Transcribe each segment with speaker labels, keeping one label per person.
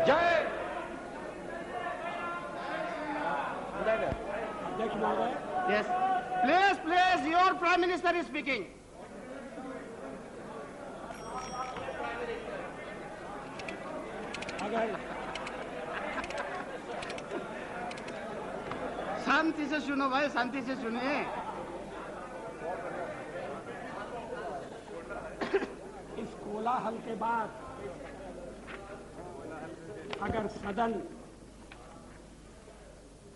Speaker 1: जय।
Speaker 2: Yes. Please, your Prime Minister is speaking. शांति से सुनो भाई, शांति से सुनिए।
Speaker 3: इस कोलाहल के बाद अगर सदन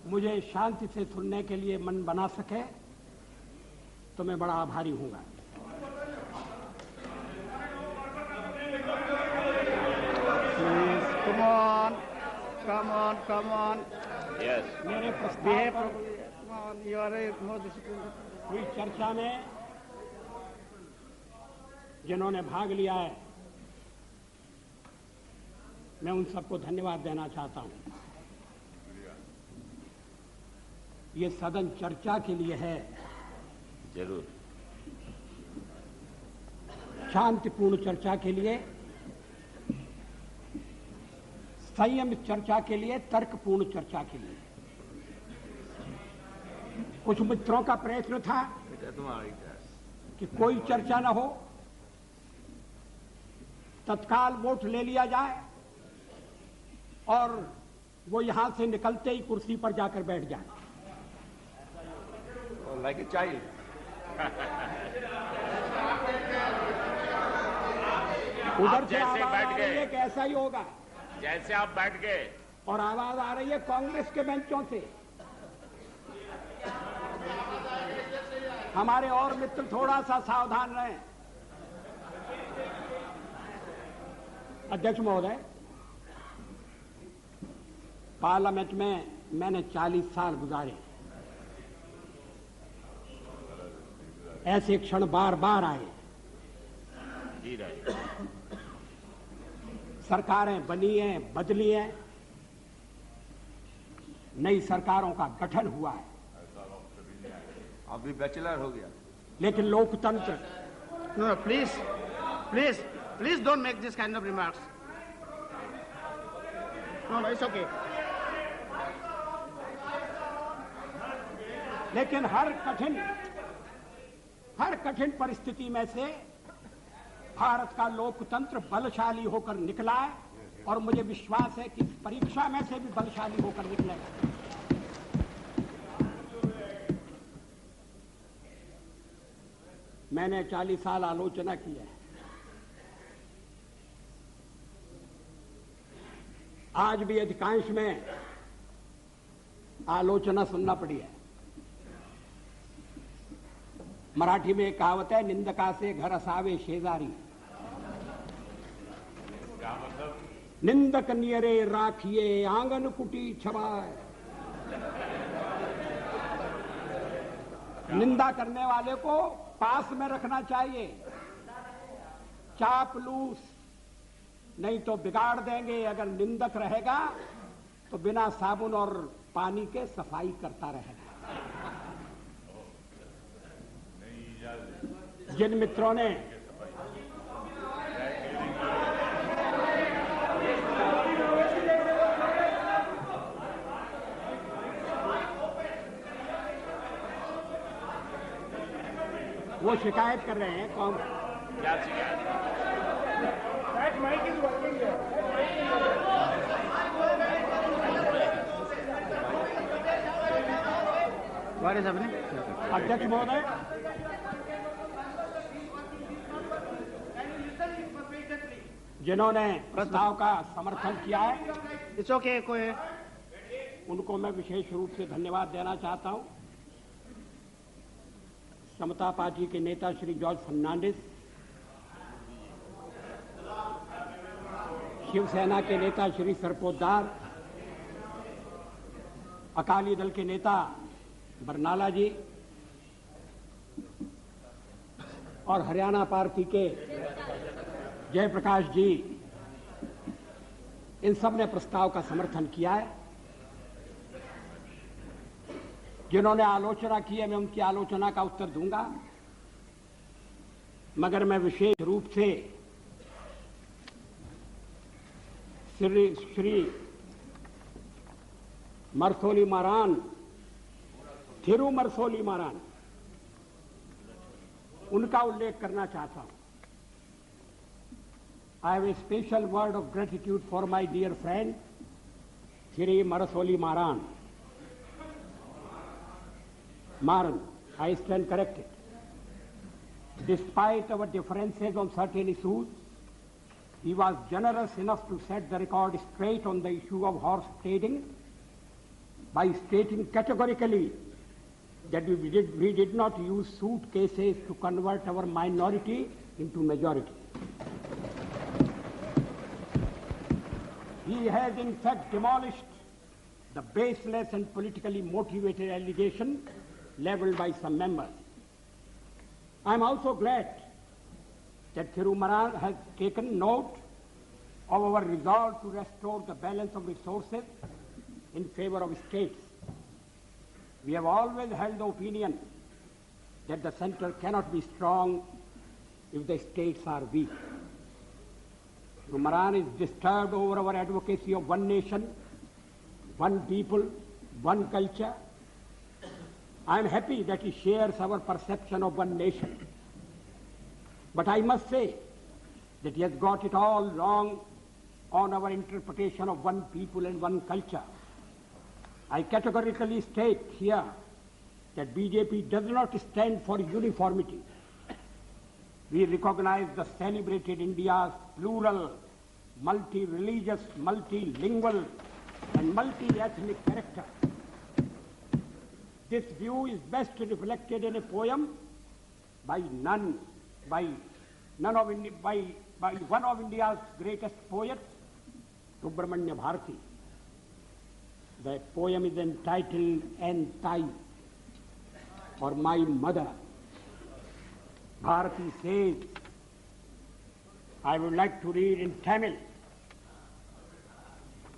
Speaker 3: मुझे शांति से सुनने के लिए मन बना सके तो मैं बड़ा आभारी हूंगा।
Speaker 2: Come on.
Speaker 1: Yes.
Speaker 3: मेरे प्रस्ताव पर
Speaker 2: पर
Speaker 3: हुई चर्चा में जिन्होंने भाग लिया है, मैं उन सबको धन्यवाद देना चाहता हूं। ये सदन चर्चा के लिए है,
Speaker 1: जरूर
Speaker 3: शांतिपूर्ण चर्चा के लिए, संयमित चर्चा के लिए, तर्कपूर्ण चर्चा के लिए। कुछ मित्रों का प्रयत्न था कि कोई चर्चा न हो, तत्काल वोट ले लिया जाए और वो यहां से निकलते ही कुर्सी पर जाकर बैठ जाए।
Speaker 1: Like a child.
Speaker 3: उधर से
Speaker 1: जैसे
Speaker 3: आवाज
Speaker 1: बैठ
Speaker 3: आ
Speaker 1: गए।
Speaker 3: रही है कि ऐसा ही होगा,
Speaker 1: जैसे आप बैठ गए
Speaker 3: और आवाज आ रही है कांग्रेस के बेंचों से। हमारे और मित्र थोड़ा सा सावधान रहें। अध्यक्ष महोदय, पार्लियामेंट में मैंने 40 साल गुजारे। ऐसे क्षण बार बार आए।
Speaker 1: जी रहे।
Speaker 3: सरकारें बनी हैं, बदली हैं, नई सरकारों का गठन हुआ है,
Speaker 4: अभी बैचलर हो गया।
Speaker 3: लेकिन लोकतंत्र
Speaker 2: No, please don't make this kind of remarks. No, it's okay.
Speaker 3: लेकिन हर कठिन परिस्थिति में से भारत का लोकतंत्र बलशाली होकर निकला है और मुझे विश्वास है कि इस परीक्षा में से भी बलशाली होकर निकलेगा। मैंने 40 साल आलोचना की है। आज भी अधिकांश में आलोचना सुनना पड़ी है। मराठी में एक कहावत है, निंदका से घर असावे शेजारी। निंदक नियरे राखिए आंगन कुटी छवाए। निंदा करने वाले को पास में रखना चाहिए, चापलूस नहीं तो बिगाड़ देंगे। अगर निंदक रहेगा तो बिना साबुन और पानी के सफाई करता रहेगा। जिन मित्रों ने वो शिकायत कर रहे हैं, कौन?
Speaker 1: क्या शिकायत?
Speaker 2: What is happening?
Speaker 3: अध्यक्ष महोदय, जिन्होंने प्रस्ताव का समर्थन किया है,
Speaker 2: It's okay, कोई
Speaker 3: उनको मैं विशेष रूप से धन्यवाद देना चाहता हूं। समता पार्टी के नेता श्री जॉर्ज फर्नांडिस, शिवसेना के नेता श्री सरपोतदार, अकाली दल के नेता बरनाला जी और हरियाणा पार्टी के जयप्रकाश जी, इन सब ने प्रस्ताव का समर्थन किया है। जिन्होंने आलोचना की है, मैं उनकी आलोचना का उत्तर दूंगा, मगर मैं विशेष रूप से श्री मरसोली मारान, थिरु मरसोली मारान, उनका उल्लेख करना चाहता हूं। I have a special word of gratitude for my dear friend, Thiri Marasoli Maran. Maran, I stand corrected. Despite our differences on certain issues, he was generous enough to set the record straight on the issue of horse trading by stating categorically that we did not use suitcases to convert our minority into majority. He has in fact demolished the baseless and politically motivated allegation leveled by some members. I am also glad that Thiru Maran has taken note of our resolve to restore the balance of resources in favor of states. We have always held the opinion that the center cannot be strong if the states are weak. Maran is disturbed over our advocacy of one nation, one people, one culture. I am happy that he shares our perception of one nation. But I must say that he has got it all wrong on our interpretation of one people and one culture. I categorically state here that BJP does not stand for uniformity. We recognize the celebrated India's plural, multi-religious, multilingual, and multi-ethnic character. This view is best reflected in a poem by one of India's greatest poets, Subramanya Bharati. The poem is entitled Entai, or My Mother. Bharati says, I would like to read in Tamil.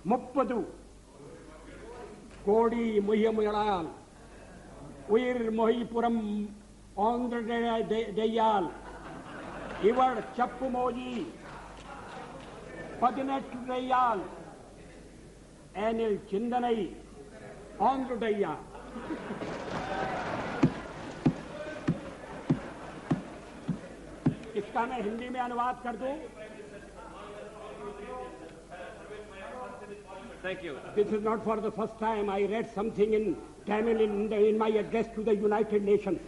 Speaker 3: Muppadu Kodi Muhyamuyalayal Uir Mohipuram Andra Deyal Ivar Chappumoji Padinet Deyal Anil Chindanai Andra Deyal. इसका मैं हिंदी में अनुवाद कर दूं.
Speaker 1: Thank you.
Speaker 3: This is not for the first time. I read something in Tamil in my address to the United Nations.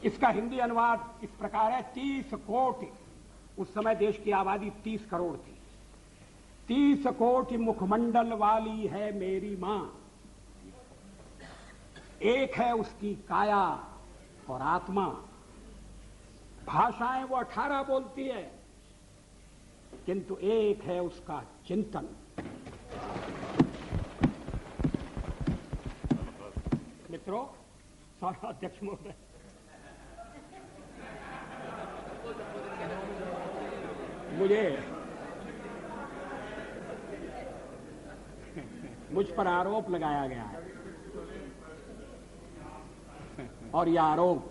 Speaker 3: इसका हिंदी अनुवाद इस प्रकार है. 30 कोटि, उस समय देश की आबादी 30 करोड़ थी. 30 कोटि मुखमंडल वाली है मेरी मां. एक है उसकी काया और आत्मा. भाषाएं वो 18 बोलती है, किंतु एक है उसका चिंतन. मित्रों, सभा अध्यक्ष महोदय, मुझ पर आरोप लगाया गया है और यह आरोप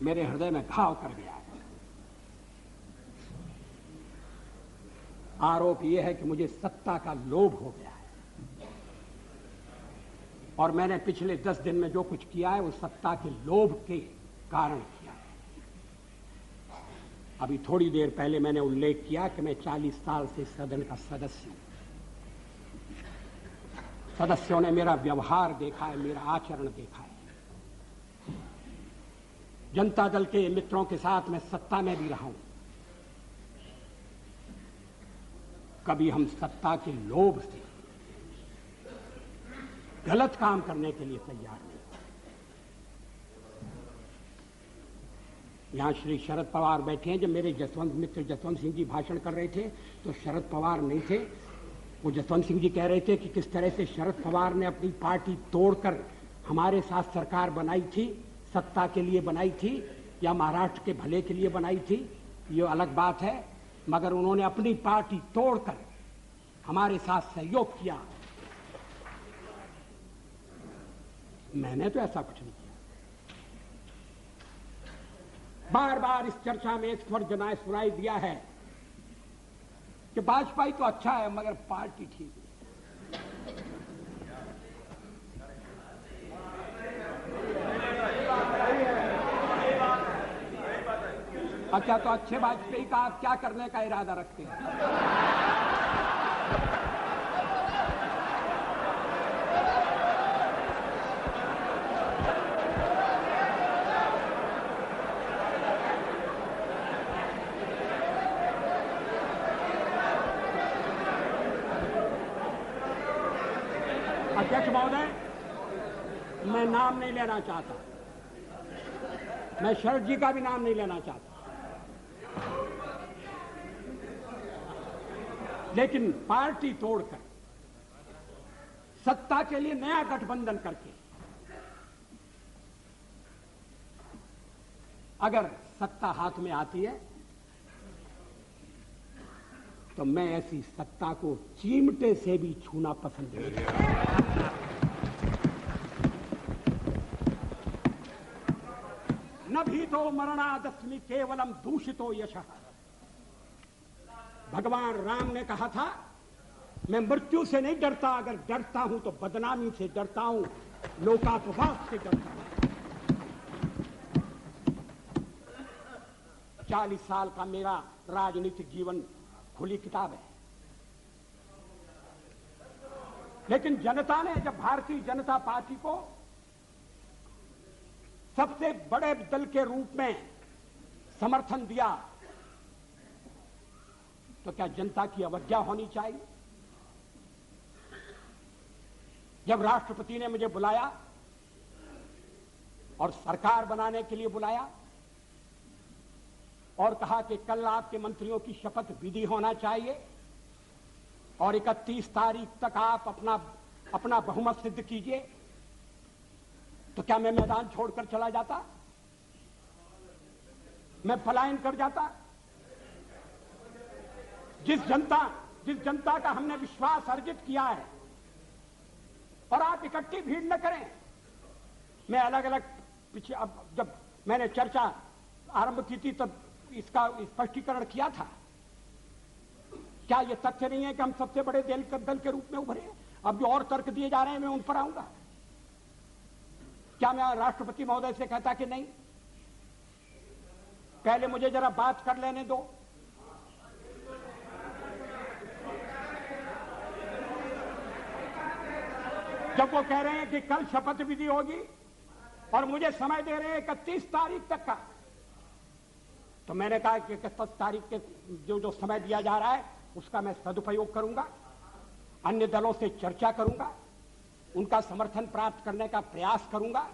Speaker 3: मेरे हृदय में घाव कर गया है. आरोप यह है कि मुझे सत्ता का लोभ हो गया है और मैंने पिछले 10 दिन में जो कुछ किया है वो सत्ता के लोभ के कारण किया है. अभी थोड़ी देर पहले मैंने उल्लेख किया कि मैं 40 साल से सदन का सदस्य हूं. सदस्यों ने मेरा व्यवहार देखा है, मेरा आचरण देखा है. जनता दल के मित्रों के साथ मैं सत्ता में भी रहा हूं. कभी हम सत्ता के लोभ से गलत काम करने के लिए तैयार नहीं. यहां श्री शरद पवार बैठे हैं. जब मेरे मित्र जसवंत सिंह जी भाषण कर रहे थे तो शरद पवार नहीं थे. वो जसवंत सिंह जी कह रहे थे कि किस तरह से शरद पवार ने अपनी पार्टी तोड़कर हमारे साथ सरकार बनाई थी, सत्ता के लिए बनाई थी या महाराष्ट्र के भले के लिए बनाई थी, ये अलग बात है. मगर उन्होंने अपनी पार्टी तोड़कर हमारे साथ सहयोग किया. मैंने तो ऐसा कुछ नहीं किया. बार बार इस चर्चा में इस पर जनाए सुनाई दिया है कि वाजपेयी तो अच्छा है मगर पार्टी ठीक नहीं। अच्छा, तो अच्छे वाजपेयी का आप क्या करने का इरादा रखते हैं? अध्यक्ष महोदय, मैं नाम नहीं लेना चाहता, मैं शरद जी का भी नाम नहीं लेना चाहता, लेकिन पार्टी तोड़कर सत्ता के लिए नया गठबंधन करके अगर सत्ता हाथ में आती है तो मैं ऐसी सत्ता को चिमटे से भी छूना पसंद नहीं करता। न भीतो मरणादस्मि केवलम दूषितो यशः। भगवान राम ने कहा था, मैं मृत्यु से नहीं डरता, अगर डरता हूं तो बदनामी से डरता हूं, लोकापवाद से डरता हूं। 40 साल का मेरा राजनीतिक जीवन खुली किताब है, लेकिन जनता ने जब भारतीय जनता पार्टी को सबसे बड़े दल के रूप में समर्थन दिया तो क्या जनता की अवज्ञा होनी चाहिए? जब राष्ट्रपति ने मुझे बुलाया और सरकार बनाने के लिए बुलाया और कहा कि कल आपके मंत्रियों की शपथ विधि होना चाहिए और 31 तारीख तक आप अपना बहुमत सिद्ध कीजिए, तो क्या मैं मैदान छोड़कर चला जाता? मैं पलायन कर जाता? जिस जनता का हमने विश्वास अर्जित किया है, और आप इकट्ठी भीड़ न करें। मैं अलग अलग पीछे, अब जब मैंने चर्चा आरंभ की थी तब इसका स्पष्टीकरण किया था। क्या यह तथ्य नहीं है कि हम सबसे बड़े दल के रूप में उभरे हैं? अब जो और तर्क दिए जा रहे हैं मैं उन पर आऊंगा। क्या मैं राष्ट्रपति महोदय से कहता कि नहीं, पहले मुझे जरा बात कर लेने दो, जब वो कह रहे हैं कि कल शपथ विधि होगी और मुझे समय दे रहे हैं 31 तारीख तक का, तो मैंने कहा कि 31 तारीख के जो समय दिया जा रहा है उसका मैं सदुपयोग करूंगा, अन्य दलों से चर्चा करूंगा, उनका समर्थन प्राप्त करने का प्रयास करूंगा,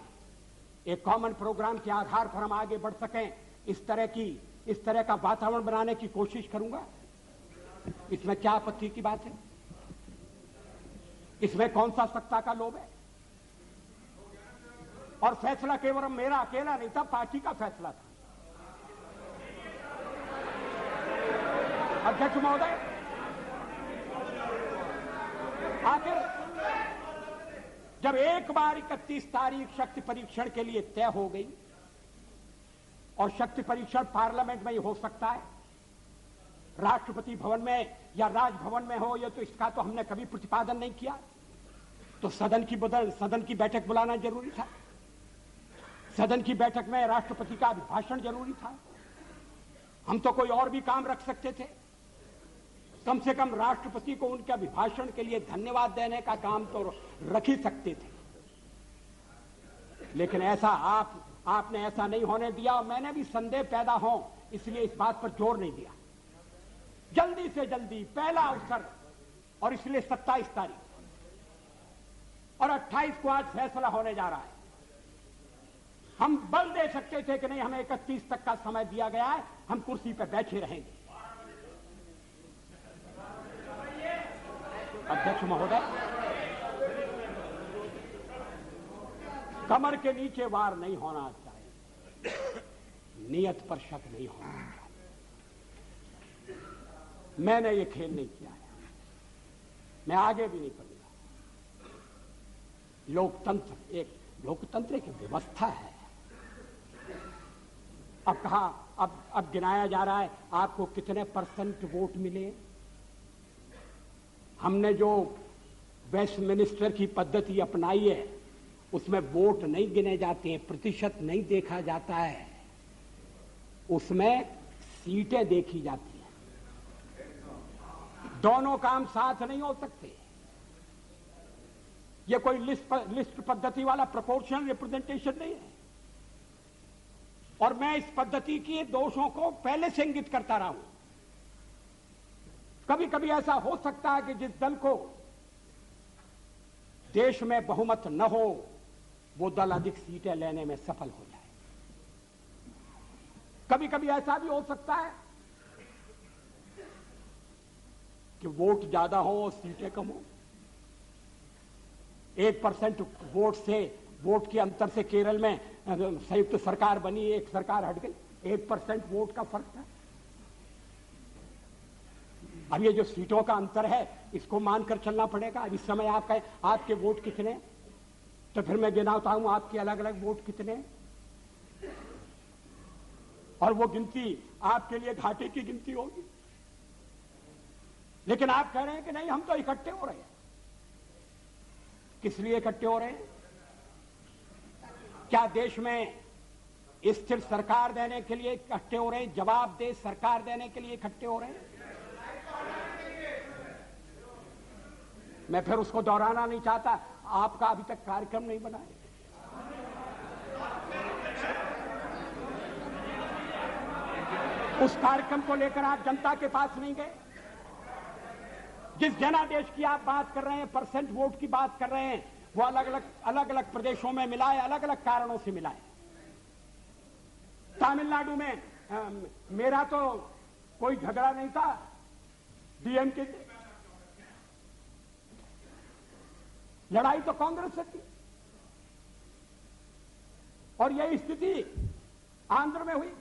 Speaker 3: एक कॉमन प्रोग्राम के आधार पर हम आगे बढ़ सकें, इस तरह का वातावरण बनाने की कोशिश करूंगा। इसमें क्या आपत्ति की बात है? इसमें कौन सा सत्ता का लोभ है? और फैसला केवल मेरा अकेला नहीं था, पार्टी का फैसला था। अध्यक्ष महोदय, आखिर जब एक बार 31 तारीख शक्ति परीक्षण के लिए तय हो गई, और शक्ति परीक्षण पार्लियामेंट में ही हो सकता है, राष्ट्रपति भवन में या राजभवन में हो, या तो इसका तो हमने कभी प्रतिपादन नहीं किया, तो सदन की बैठक बुलाना जरूरी था। सदन की बैठक में राष्ट्रपति का अभिभाषण जरूरी था। हम तो कोई और भी काम रख सकते थे, कम से कम राष्ट्रपति को उनके अभिभाषण के लिए धन्यवाद देने का काम तो रख ही सकते थे। लेकिन ऐसा आपने ऐसा नहीं होने दिया, और मैंने भी संदेह पैदा हो इसलिए इस बात पर जोर नहीं दिया। जल्दी से जल्दी पहला अवसर, और इसलिए 27 तारीख और 28 को आज फैसला होने जा रहा है। हम बल दे सकते थे कि नहीं, हमें 31 तक का समय दिया गया है, हम कुर्सी पर बैठे रहेंगे। अध्यक्ष महोदय, कमर के नीचे वार नहीं होना चाहिए, नियत पर शक नहीं होना चाहिए। मैंने ये खेल नहीं किया है, मैं आगे भी नहीं करूंगा। लोकतंत्र एक व्यवस्था है, अब कहा, अब गिनाया जा रहा है आपको कितने % वोट मिले। हमने जो वेस्टमिनिस्टर की पद्धति अपनाई है उसमें वोट नहीं गिने जाते हैं, प्रतिशत नहीं देखा जाता है, उसमें सीटें देखी जाती हैं। दोनों काम साथ नहीं हो सकते। यह कोई लिस्ट पद्धति वाला प्रोपोर्शनल रिप्रेजेंटेशन नहीं है। और मैं इस पद्धति के दोषों को पहले से इंगित करता रहा हूं। कभी कभी ऐसा हो सकता है कि जिस दल को देश में बहुमत न हो वो दल अधिक सीटें लेने में सफल हो जाए। कभी कभी ऐसा भी हो सकता है कि वोट ज्यादा हो और सीटें कम हो। 1% वोट के अंतर से केरल में संयुक्त सरकार बनी, एक सरकार हट गई, 1% वोट का फर्क था। अब ये जो सीटों का अंतर है इसको मानकर चलना पड़ेगा। अब इस समय आपके वोट कितने, तो फिर मैं गिनाता हूं आपके अलग अलग वोट कितने, और वो गिनती आपके लिए घाटे की गिनती होगी। लेकिन आप कह रहे हैं कि नहीं हम तो इकट्ठे हो रहे हैं। किस लिए इकट्ठे हो रहे हैं? क्या देश में स्थिर सरकार देने के लिए इकट्ठे हो रहे हैं? जवाबदेह सरकार देने के लिए इकट्ठे हो रहे हैं? मैं फिर उसको दोहराना नहीं चाहता। आपका अभी तक कार्यक्रम नहीं बना है। उस कार्यक्रम को लेकर आप जनता के पास नहीं गए। जिस जनादेश की आप बात कर रहे हैं, % वोट की बात कर रहे हैं, वो अलग अलग प्रदेशों में मिला है, अलग अलग कारणों से मिला है। तमिलनाडु में मेरा तो कोई झगड़ा नहीं था डीएमके से, लड़ाई तो कांग्रेस से थी। और यही स्थिति आंध्र में हुई।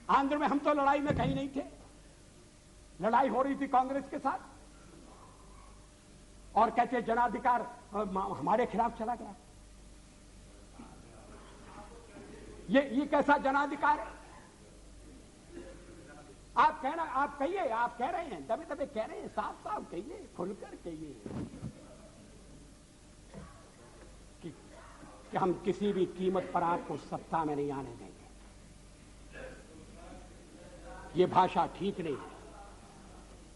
Speaker 3: आंध्र में हम तो लड़ाई में कहीं नहीं थे, लड़ाई हो रही थी कांग्रेस के साथ, और कहते जनाधिकार हमारे खिलाफ चला गया। ये कैसा जनाधिकार है? आप कहिए, आप कह रहे हैं, दबे दबे कह रहे हैं, साफ साफ कहिए, खुलकर कहिए कि हम किसी भी कीमत पर आपको सत्ता में नहीं आने देंगे। ये भाषा ठीक नहीं है।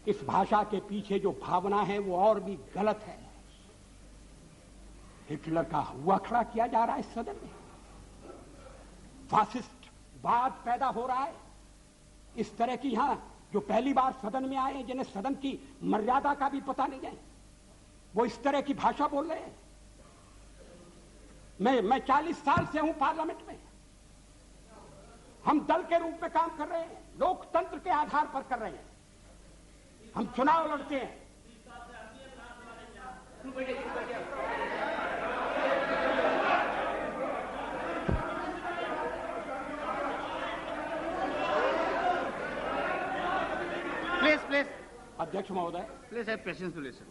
Speaker 3: इस भाषा के पीछे जो भावना है वो और भी गलत है। हिटलर का हुआ खड़ा किया जा रहा है इस सदन में, फासिस्ट वाद पैदा हो रहा है। इस तरह की यहां जो पहली बार सदन में आए, जिन्हें सदन की मर्यादा का भी पता नहीं है, वो इस तरह की भाषा बोल रहे हैं। मैं 40 साल से हूं पार्लियामेंट में। हम दल के रूप में काम कर रहे हैं, लोकतंत्र के आधार पर कर रहे हैं। हम चुनाव लड़ते हैं।
Speaker 2: प्लीज
Speaker 3: अध्यक्ष महोदय,
Speaker 2: please have patience to listen.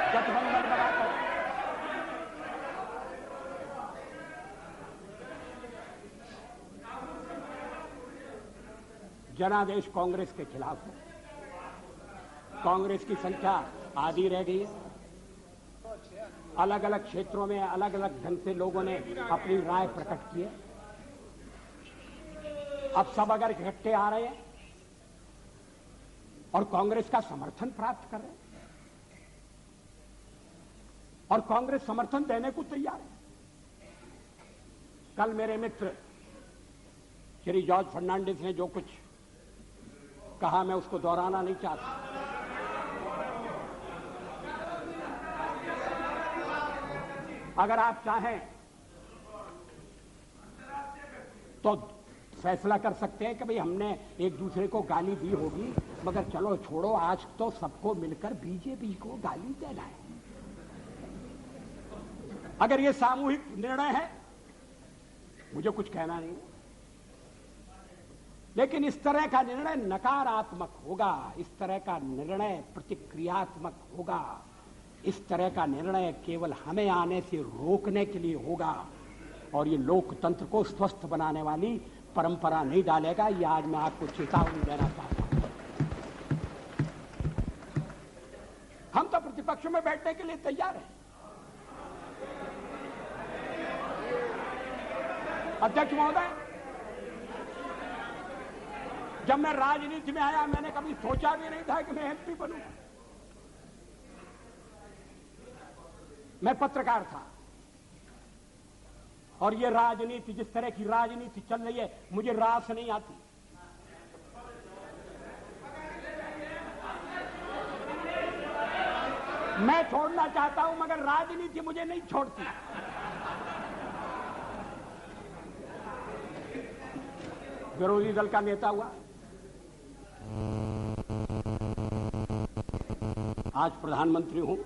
Speaker 3: गठबंधन बनाकर जनादेश कांग्रेस के खिलाफ है। कांग्रेस की संख्या आधी रह गई है। अलग अलग क्षेत्रों में अलग अलग ढंग से लोगों ने अपनी राय प्रकट की है। अब सब अगर इकट्ठे आ रहे हैं और कांग्रेस का समर्थन प्राप्त कर रहे हैं, और कांग्रेस समर्थन देने को तैयार है। कल मेरे मित्र श्री जॉर्ज फर्नांडिस ने जो कुछ कहा, मैं उसको दोहराना नहीं चाहता। अगर आप चाहें तो फैसला कर सकते हैं कि भाई हमने एक दूसरे को गाली दी होगी, मगर चलो छोड़ो, आज तो सबको मिलकर बीजेपी को गाली देना है। अगर ये सामूहिक निर्णय है, मुझे कुछ कहना नहीं, लेकिन इस तरह का निर्णय नकारात्मक होगा, इस तरह का निर्णय प्रतिक्रियात्मक होगा। इस तरह का निर्णय केवल हमें आने से रोकने के लिए होगा और ये लोकतंत्र को स्वस्थ बनाने वाली परंपरा नहीं डालेगा। ये आज मैं आपको चेतावनी देना चाहता हूं। हम तो प्रतिपक्ष में बैठने के लिए तैयार हैं। अध्यक्ष महोदय, जब मैं राजनीति में आया मैंने कभी सोचा भी नहीं था कि मैं एमपी बनूंगा। मैं पत्रकार था और ये राजनीति, जिस तरह की राजनीति चल रही है, मुझे रास नहीं आती। मैं छोड़ना चाहता हूं मगर राजनीति मुझे नहीं छोड़ती। विरोधी दल का नेता हुआ, आज प्रधानमंत्री हूं,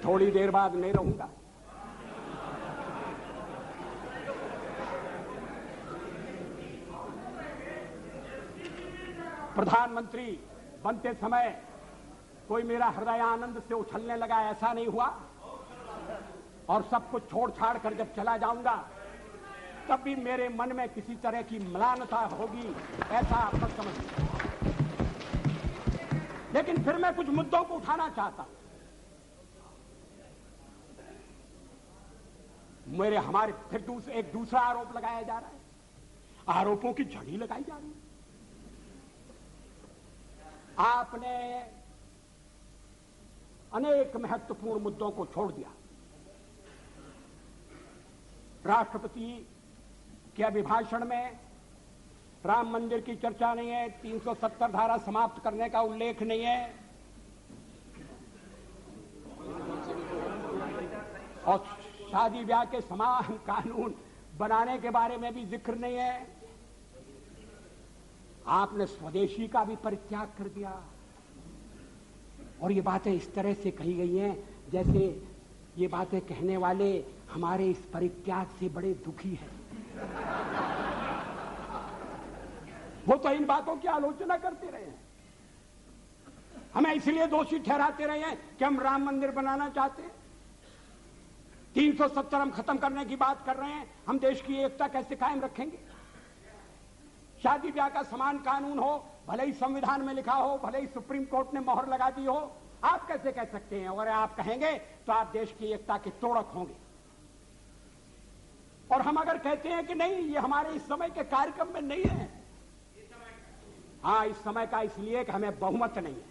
Speaker 3: थोड़ी देर बाद नहीं रहूंगा। प्रधानमंत्री बनते समय कोई मेरा हृदय आनंद से उछलने लगा, ऐसा नहीं हुआ। और सब कुछ छोड़ छाड़ कर जब चला जाऊंगा तब भी मेरे मन में किसी तरह की म्लानता होगी, ऐसा आप मत समझिए। लेकिन फिर मैं कुछ मुद्दों को उठाना चाहता हूं। हमारे फिर एक दूसरा आरोप लगाया जा रहा है, आरोपों की झड़ी लगाई जा रही है। आपने अनेक महत्वपूर्ण मुद्दों को छोड़ दिया। राष्ट्रपति के अभिभाषण में राम मंदिर की चर्चा नहीं है, 370 धारा समाप्त करने का उल्लेख नहीं है, और शादी ब्याह के समान कानून बनाने के बारे में भी जिक्र नहीं है। आपने स्वदेशी का भी परित्याग कर दिया और ये बातें इस तरह से कही गई हैं जैसे ये बातें कहने वाले हमारे इस परित्याग से बड़े दुखी हैं। वो तो इन बातों की आलोचना करते रहे हैं, हमें इसलिए दोषी ठहराते रहे हैं कि हम राम मंदिर बनाना चाहते हैं। 370 हम खत्म करने की बात कर रहे हैं, हम देश की एकता कैसे कायम रखेंगे? शादी ब्याह का समान कानून हो, भले ही संविधान में लिखा हो, भले ही सुप्रीम कोर्ट ने मोहर लगा दी हो, आप कैसे कह सकते हैं? अगर आप कहेंगे तो आप देश की एकता के तोड़क होंगे। और हम अगर कहते हैं कि नहीं, ये हमारे इस समय के कार्यक्रम में नहीं है, हाँ इस समय का इसलिए कि हमें बहुमत नहीं है।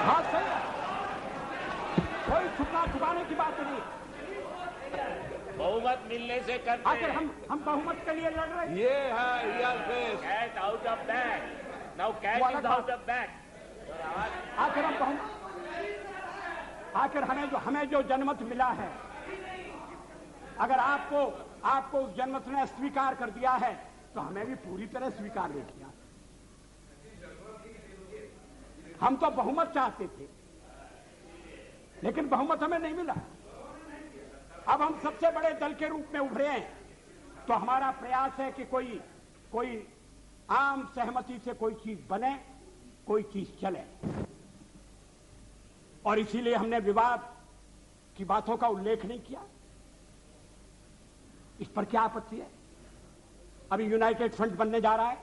Speaker 3: हाँ सही है, कोई छुपना छुपाने की बात नहीं है।
Speaker 1: बहुमत मिलने से करते
Speaker 3: आखिर हम बहुमत के लिए लड़ रहे हैं।
Speaker 4: ये है
Speaker 1: cat out of bag, now cat is out of bag.
Speaker 3: आखिर हम बहुमत, आखिर हमें जो जनमत मिला है, अगर आपको उस जनमत ने स्वीकार कर दिया है तो हमें भी पूरी तरह स्वीकार नहीं किया। हम तो बहुमत चाहते थे लेकिन बहुमत हमें नहीं मिला। अब हम सबसे बड़े दल के रूप में उभरे हैं तो हमारा प्रयास है कि कोई आम सहमति से कोई चीज बने, कोई चीज चले। और इसीलिए हमने विवाद की बातों का उल्लेख नहीं किया। इस पर क्या आपत्ति है? अभी यूनाइटेड फ्रंट बनने जा रहा है,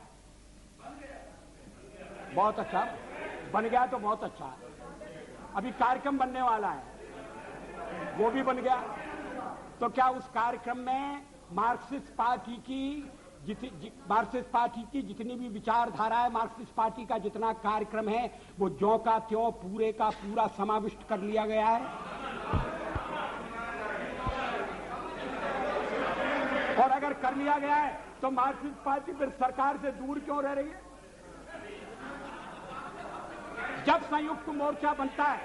Speaker 3: बहुत अच्छा, बन गया तो बहुत अच्छा है। अभी कार्यक्रम बनने वाला है, वो भी बन गया। तो क्या उस कार्यक्रम में मार्क्सिस्ट पार्टी की जितनी भी विचारधारा है, मार्क्सिस्ट पार्टी का जितना कार्यक्रम है, वो ज्यों का त्यों पूरे का पूरा समाविष्ट कर लिया गया है। और अगर कर लिया गया है तो मार्क्सिस्ट पार्टी फिर सरकार से दूर क्यों रह रही है? जब संयुक्त मोर्चा बनता है,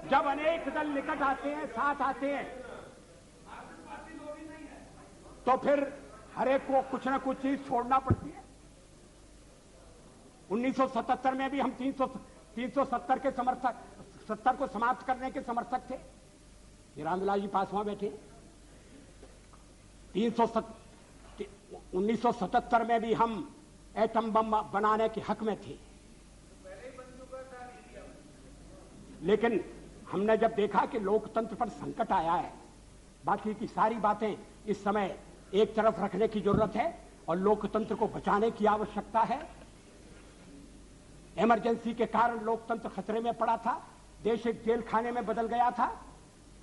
Speaker 3: जब अनेक दल निकट आते हैं, साथ आते हैं, तो फिर हरेक को कुछ न कुछ चीज छोड़ना पड़ती है। 1977 में भी हम 370 के समर्थक, 70 को समाप्त करने के समर्थक थे। ये रामविलास जी पासवान बैठे। 1977 में भी हम एटम बम बनाने के हक में थे। लेकिन हमने जब देखा कि लोकतंत्र पर संकट आया है, बाकी की सारी बातें इस समय एक तरफ रखने की जरूरत है और लोकतंत्र को बचाने की आवश्यकता है। इमरजेंसी के कारण लोकतंत्र खतरे में पड़ा था, देश एक जेल खाने में बदल गया था।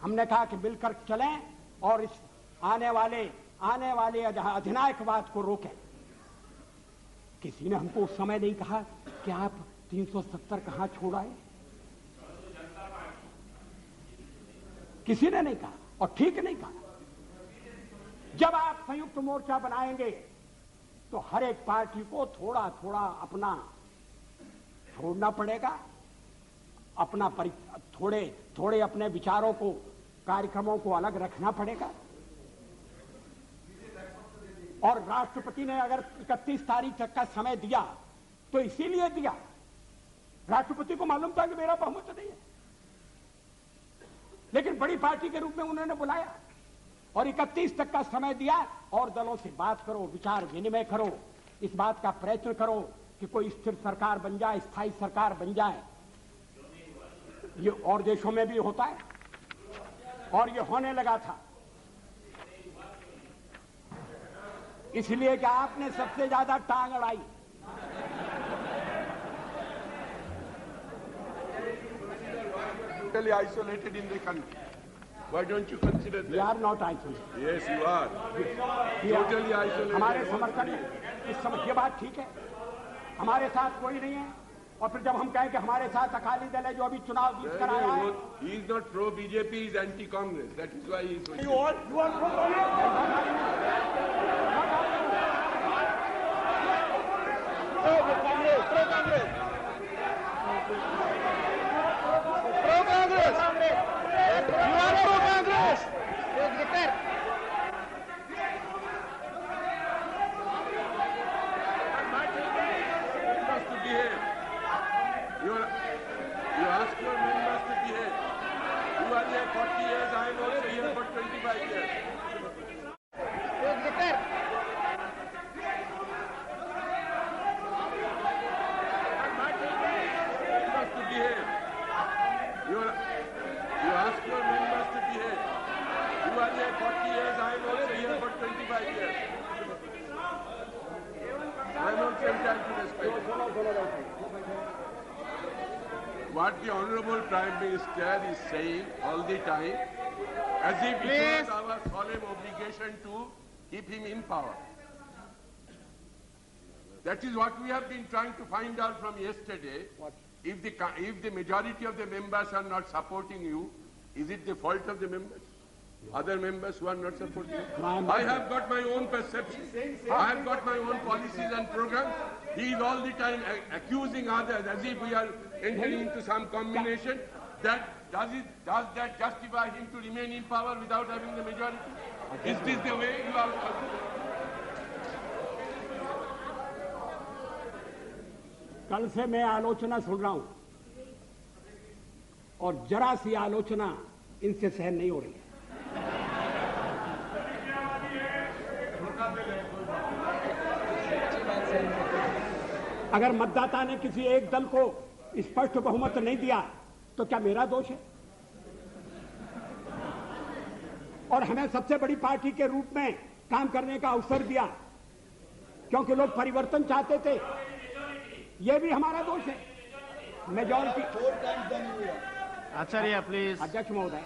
Speaker 3: हमने कहा कि मिलकर चलें और इस आने वाले अधिनायकवाद को रोकें। किसी ने हमको उस समय नहीं कहा कि आप 370 कहां छोड़ आए, किसी ने नहीं कहा और ठीक नहीं कहा। जब आप संयुक्त मोर्चा बनाएंगे तो हर एक पार्टी को थोड़ा थोड़ा अपना छोड़ना पड़ेगा, अपना थोड़े अपने विचारों को, कार्यक्रमों को अलग रखना पड़ेगा। और राष्ट्रपति ने अगर 31 तारीख तक का समय दिया तो इसीलिए दिया, राष्ट्रपति को मालूम था कि मेरा बहुमत नहीं है, लेकिन बड़ी पार्टी के रूप में उन्होंने बुलाया और 31 तक का समय दिया और दलों से बात करो, विचार विनिमय करो, इस बात का प्रयत्न करो कि कोई स्थिर सरकार बन जाए, स्थायी सरकार बन जाए। ये और देशों में भी होता है और ये होने लगा था। इसलिए कि आपने सबसे ज्यादा टांग अड़ाई।
Speaker 4: Totally isolated in the country. Why don't you consider that?
Speaker 3: We are not isolated.
Speaker 4: Yes, you are. Totally isolated.
Speaker 3: हमारे समर्थन में इस समय ये बात ठीक है, हमारे साथ कोई नहीं है। और फिर जब हम कहें कि हमारे साथ अकाली दल है जो अभी चुनाव जीत कर आया है,
Speaker 4: He is not pro BJP, he is anti Congress. That is why he is.
Speaker 1: You are pro Congress. Pro Congress.
Speaker 2: Pro Congress. You are pro Congress. Declare.
Speaker 4: Members to behave. You ask your members to behave. You are here 40 years, I am also here for 25 years.
Speaker 2: Declare.
Speaker 4: Members to behave. You ask your members to behave. You are here 40 years, I am also here for 25 years. I am also entitled to respect. What the Honorable Prime Minister is saying all the time, as if it was our solemn obligation to keep him in power. That is what we have been trying to find out from yesterday. If the majority of the members are not supporting you, is it the fault of the members? Other members who are not supporting you? I have got my own perception. I have got my own policies and programs. He is all the time accusing others as if we are entering into some combination. Does that justify him to remain in power without having the majority? Is this the way you are?
Speaker 3: कल से मैं आलोचना सुन रहा हूं और जरा सी आलोचना इनसे सहन नहीं हो रही है। अगर मतदाता ने किसी एक दल को स्पष्ट बहुमत नहीं दिया तो क्या मेरा दोष है? और हमें सबसे बड़ी पार्टी के रूप में काम करने का अवसर दिया क्योंकि लोग परिवर्तन चाहते थे, यह भी हमारा दोष है। मेजॉरिटी।
Speaker 2: Acharya please.
Speaker 3: अध्यक्ष महोदय,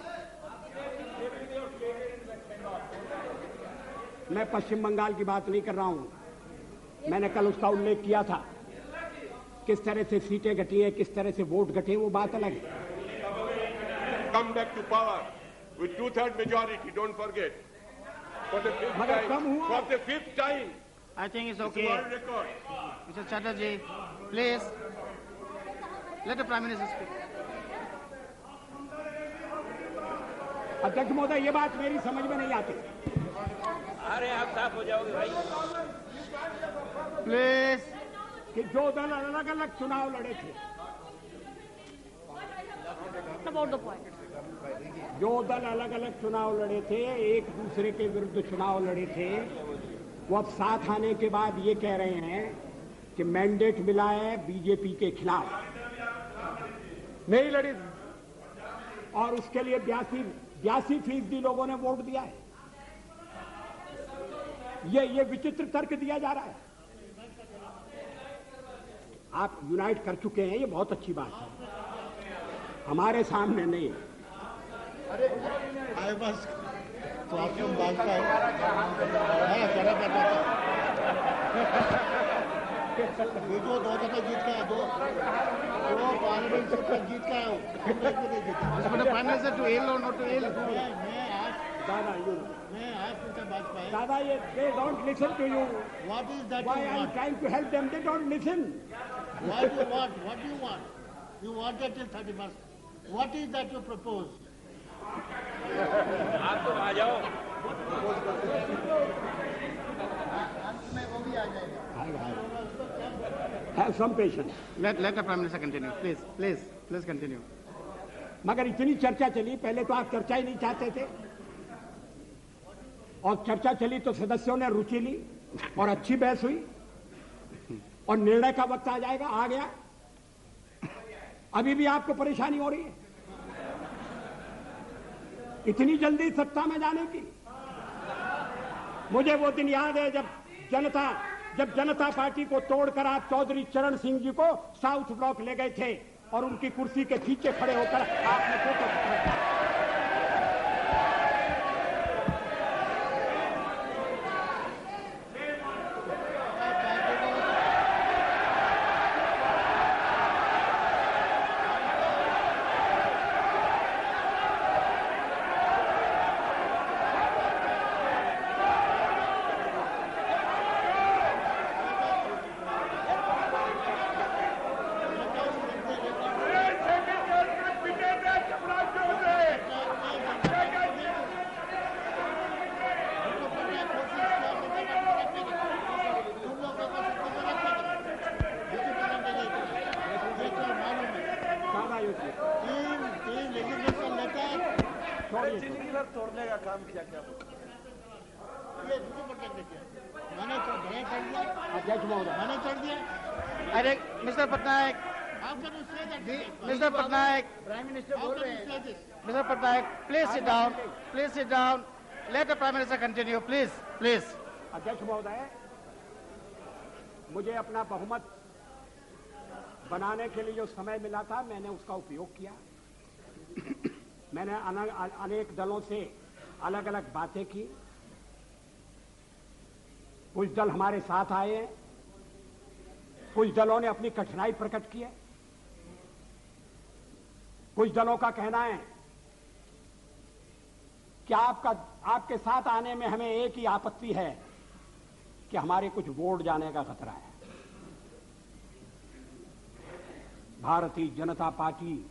Speaker 3: मैं पश्चिम बंगाल की बात नहीं कर रहा हूं। मैंने कल उसका उल्लेख किया था, किस तरह से सीटें घटी हैं, किस तरह से वोट घटे, वो बात अलग है।
Speaker 4: Come back to power with 2/3 majority. Don't forget. For the fifth
Speaker 3: मगर
Speaker 4: time.
Speaker 3: कम हुआ।
Speaker 4: For the fifth time.
Speaker 2: I think it's
Speaker 4: It's
Speaker 2: okay.
Speaker 4: world record.
Speaker 2: Mr. Chatterjee, please let the Prime Minister speak.
Speaker 3: अध्यक्ष महोदय, ये बात मेरी समझ में नहीं आती।
Speaker 1: अरे आप साफ हो जाओगे भाई।
Speaker 2: Please.
Speaker 3: कि जो दल अलग अलग चुनाव लड़े थे,
Speaker 5: About the point.
Speaker 3: जो दल अलग अलग चुनाव लड़े थे, एक दूसरे के विरुद्ध चुनाव लड़े थे, वो अब साथ आने के बाद ये कह रहे हैं कि मैंडेट मिला है बीजेपी के खिलाफ,
Speaker 2: नहीं लड़ी।
Speaker 3: और उसके लिए 82% लोगों ने वोट दिया है। ये विचित्र तर्क दिया जा रहा है। आप यूनाइट कर चुके हैं, ये बहुत अच्छी बात है, हमारे सामने नहीं है।
Speaker 2: आए बस तो आपको भाजपा है करा करता ये जो 2 दफे जीत का है, दो पार्लियामेंट सीट पर जीत का है, प्राइम मिनिस्टर टू एल और नॉट टू एल। मैं आज पूछा भाजपा है
Speaker 3: दादा, ये they don't listen to you.
Speaker 2: What is that
Speaker 3: Why
Speaker 2: you
Speaker 3: I'm
Speaker 2: want?
Speaker 3: trying to help them, they don't listen.
Speaker 2: What do you want? What do you want? You want that till 31st. What is that you propose?
Speaker 1: आप तो आ जाओ।
Speaker 3: Have some patience.
Speaker 2: Let the Prime Minister continue. Please continue.
Speaker 3: मगर इतनी चर्चा चली, पहले तो आप चर्चा ही नहीं चाहते थे, और चर्चा चली तो सदस्यों ने रुचि ली और अच्छी बहस हुई, और निर्णय का वक्त आ जाएगा, आ गया। अभी भी आपको परेशानी हो रही है इतनी जल्दी सत्ता में जाने की। मुझे वो दिन याद है जब जनता पार्टी को तोड़कर आप चौधरी चरण सिंह जी को साउथ ब्लॉक ले गए थे और उनकी कुर्सी के पीछे खड़े होकर आपने फोटो खिंचवाया।
Speaker 2: तोड़ने का काम किया क्या? ये मैंने कर दिया,
Speaker 3: अध्यक्ष महोदय,
Speaker 2: मैंने कर दिया। अरे mister Patnaik, mister Patnaik, prime minister बोल रहे हैं। Mister Patnaik, please sit down, let the prime minister continue, please.
Speaker 3: अध्यक्ष महोदय, मुझे अपना बहुमत बनाने के लिए जो समय मिला था मैंने उसका उपयोग किया। मैंने अनेक दलों से अलग अलग बातें की। कुछ दल हमारे साथ आए हैं, कुछ दलों ने अपनी कठिनाई प्रकट की है, कुछ दलों का कहना है कि आपके साथ आने में हमें एक ही आपत्ति है कि हमारे कुछ वोट जाने का खतरा है। भारतीय जनता पार्टी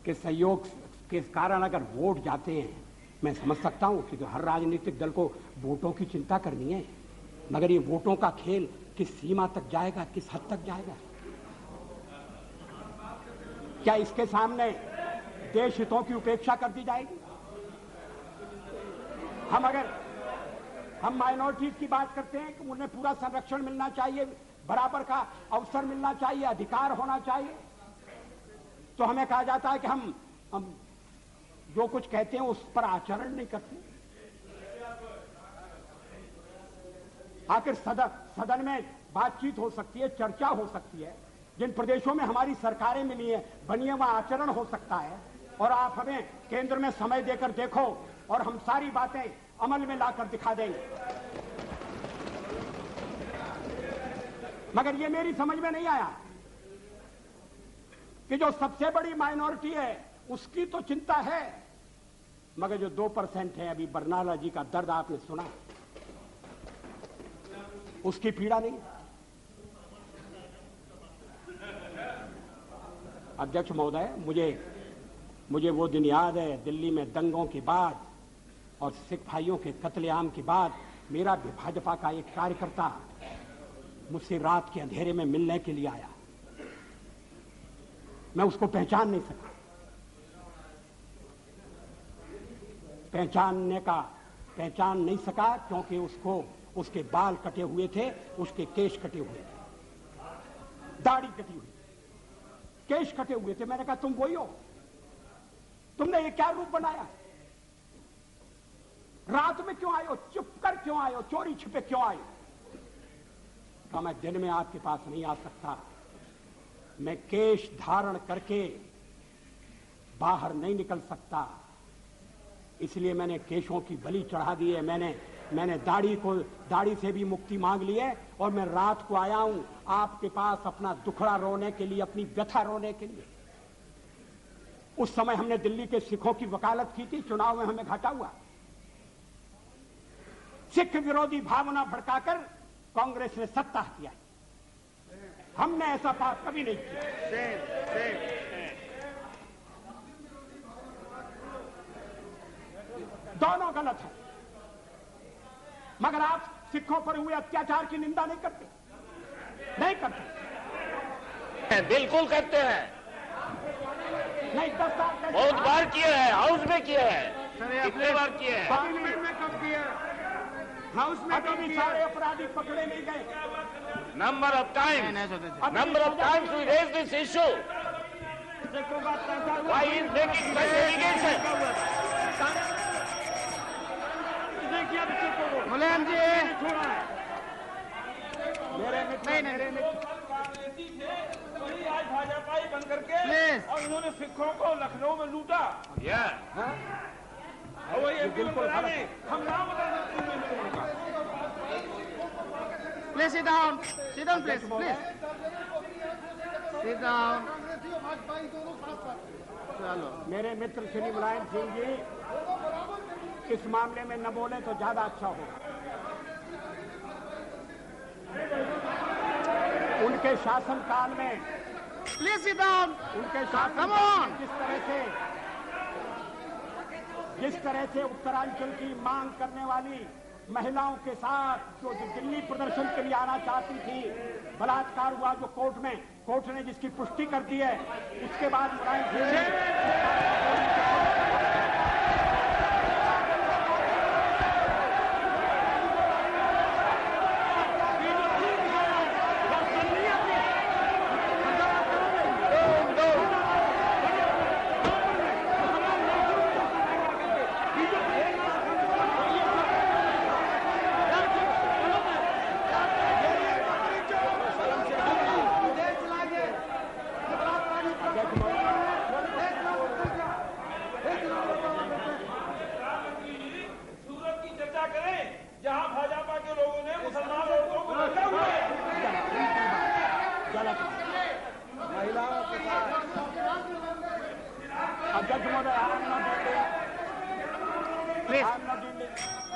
Speaker 3: के सहयोग के कारण अगर वोट जाते हैं, मैं समझ सकता हूं कि हर राजनीतिक दल को वोटों की चिंता करनी है, मगर ये वोटों का खेल किस सीमा तक जाएगा, किस हद तक जाएगा? क्या इसके सामने देश हितों की उपेक्षा कर दी जाएगी? हम माइनॉरिटीज की बात करते हैं कि उन्हें पूरा संरक्षण मिलना चाहिए, बराबर का अवसर मिलना चाहिए, अधिकार होना चाहिए, तो हमें कहा जाता है कि हम जो कुछ कहते हैं उस पर आचरण नहीं करते। आखिर सदन में बातचीत हो सकती है, चर्चा हो सकती है, जिन प्रदेशों में हमारी सरकारें मिली है बनी है वहां आचरण हो सकता है, और आप हमें केंद्र में समय देकर देखो और हम सारी बातें अमल में लाकर दिखा देंगे। मगर ये मेरी समझ में नहीं आया कि जो सबसे बड़ी माइनॉरिटी है उसकी तो चिंता है, मगर जो 2% है, अभी बरनाला जी का दर्द आपने सुना, उसकी पीड़ा नहीं। अध्यक्ष महोदय, मुझे वो दिन याद है, दिल्ली में दंगों के बाद और सिख भाइयों के कत्लेआम के बाद मेरा भी भाजपा का एक कार्यकर्ता मुझसे रात के अंधेरे में मिलने के लिए आया। मैं उसको पहचान नहीं सका क्योंकि उसको उसके बाल कटे हुए थे, उसके केश कटे हुए थे, दाढ़ी कटी हुई, केश कटे हुए थे। मैंने कहा तुम वही हो? तुमने ये क्या रूप बनाया? रात में क्यों आए हो? चुप कर क्यों आए हो? चोरी छिपे क्यों आए हो? कहा मैं दिन में आपके पास नहीं आ सकता, मैं केश धारण करके बाहर नहीं निकल सकता, इसलिए मैंने केशों की बलि चढ़ा दी है। मैंने दाढ़ी से भी मुक्ति मांग ली है और मैं रात को आया हूं आपके पास अपना दुखड़ा रोने के लिए, अपनी व्यथा रोने के लिए। उस समय हमने दिल्ली के सिखों की वकालत की थी, चुनाव में हमें घाटा हुआ। सिख विरोधी भावना भड़काकर कांग्रेस ने सत्ता किया, हमने ऐसा पाप कभी नहीं किया। दोनों गलत है, मगर आप सिखों पर हुए अत्याचार की निंदा नहीं करते? नहीं करते?
Speaker 1: बिल्कुल करते हैं,
Speaker 3: नहीं 10 साल
Speaker 1: बहुत बार किए हैं, हाउस में किए हैं, कितने बार किए हैं?
Speaker 3: पार्लियामेंट में कब किया? हाउस में कभी भी सारे अपराधी पकड़े नहीं गए?
Speaker 1: Number of times we raised this issue. Why is making such allegation?
Speaker 2: मुलायम जी,
Speaker 1: वही आज भाजपा ही बन करके
Speaker 2: प्लीज,
Speaker 1: और इन्होंने सिखों को लखनऊ में लूटा। और वो एमपी में बना नहीं, हम नाम बता।
Speaker 2: Please sit down, please, sit down। चलो,
Speaker 3: मेरे मित्र श्री मुलायम सिंह जी इस मामले में न बोले तो ज्यादा अच्छा होगा। उनके शासनकाल में,
Speaker 2: प्लीज sit down।
Speaker 3: उनके शासनकाल में जिस तरह से उत्तरांचल की मांग करने वाली महिलाओं के साथ जो दिल्ली प्रदर्शन के लिए आना चाहती थी, बलात्कार हुआ जो कोर्ट ने जिसकी पुष्टि कर दी है, उसके बाद Mulayam Singh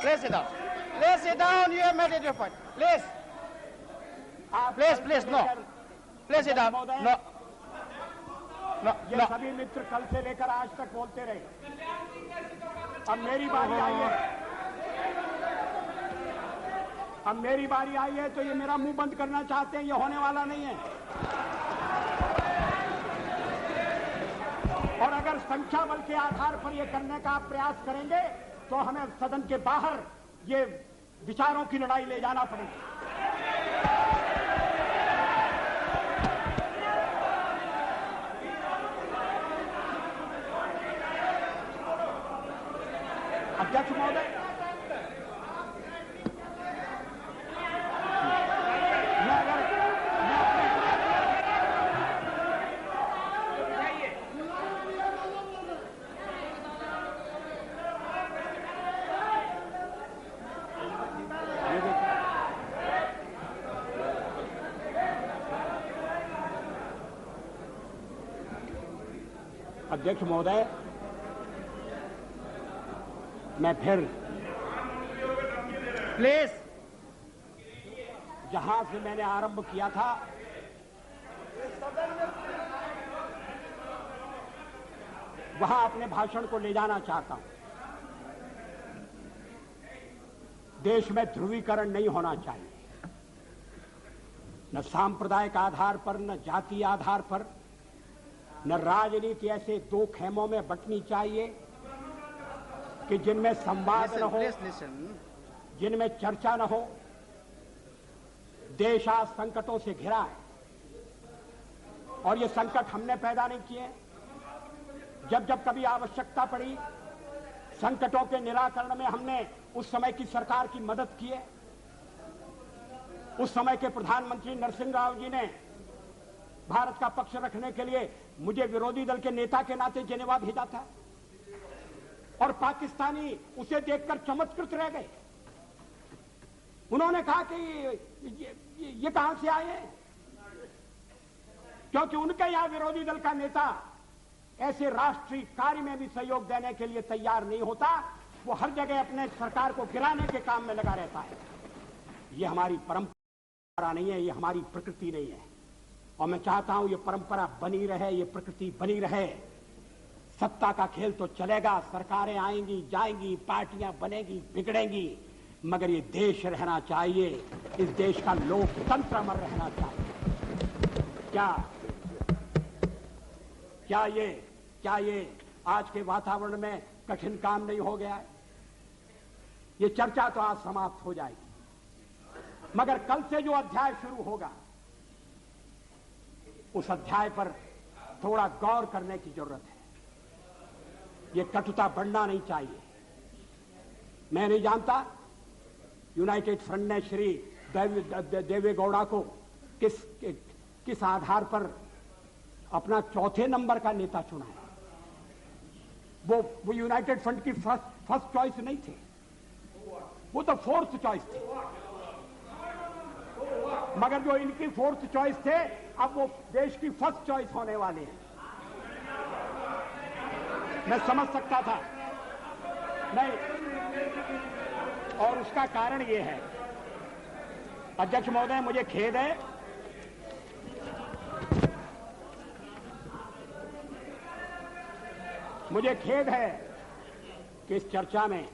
Speaker 2: Please sit down. You have made your point. Please, no. Please sit down. No.
Speaker 3: ये सभी मित्र कल से लेकर आज तक बोलते रहे। अब मेरी बारी आई है तो ये मेरा मुंह बंद करना चाहते हैं, ये होने वाला नहीं है। और अगर संख्या बल के आधार पर ये करने का आप प्रयास करेंगे तो हमें सदन के बाहर ये विचारों की लड़ाई ले जाना पड़ेगी। अध्यक्ष महोदय, अध्यक्ष महोदय, मैं फिर
Speaker 2: प्लीज,
Speaker 3: जहां से मैंने आरंभ किया था वहां अपने भाषण को ले जाना चाहता हूं। देश में ध्रुवीकरण नहीं होना चाहिए, न सांप्रदायिक आधार पर, न जातीय आधार पर, न राजनीति ऐसे दो खेमों में बंटनी चाहिए कि जिनमें संवाद न हो, जिनमें चर्चा न हो, देश आज संकटों से घिरा है और ये संकट हमने पैदा नहीं किए। जब जब कभी आवश्यकता पड़ी संकटों के निराकरण में हमने उस समय की सरकार की मदद की है। उस समय के प्रधानमंत्री नरसिंह राव जी ने भारत का पक्ष रखने के लिए मुझे विरोधी दल के नेता के नाते जेनेवा भेजा था और पाकिस्तानी उसे देखकर चमत्कृत रह गए। उन्होंने कहा कि ये कहां से आए हैं, क्योंकि उनके यहां विरोधी दल का नेता ऐसे राष्ट्रीय कार्य में भी सहयोग देने के लिए तैयार नहीं होता। वो हर जगह अपने सरकार को गिराने के काम में लगा रहता है। ये हमारी परंपरा नहीं है, ये हमारी प्रकृति नहीं है और मैं चाहता हूं ये परंपरा बनी रहे, ये प्रकृति बनी रहे। सत्ता का खेल तो चलेगा, सरकारें आएंगी जाएंगी, पार्टियां बनेगी बिगड़ेंगी, मगर ये देश रहना चाहिए, इस देश का लोकतंत्र अमर रहना चाहिए। क्या ये आज के वातावरण में कठिन काम नहीं हो गया है? ये चर्चा तो आज समाप्त हो जाएगी, मगर कल से जो अध्याय शुरू होगा उस अध्याय पर थोड़ा गौर करने की जरूरत है। ये कटुता बढ़ना नहीं चाहिए। मैं नहीं जानता यूनाइटेड फ्रंट ने श्री देवेगौड़ा को किस आधार पर अपना चौथे नंबर का नेता चुना है। वो यूनाइटेड फ्रंट की फर्स्ट चॉइस नहीं थे, वो तो फोर्थ चॉइस थे। मगर जो इनकी फोर्थ चॉइस थे अब वो देश की फर्स्ट चॉइस होने वाले हैं। मैं समझ सकता था नहीं, और उसका कारण ये है, अध्यक्ष महोदय मुझे खेद है कि इस चर्चा में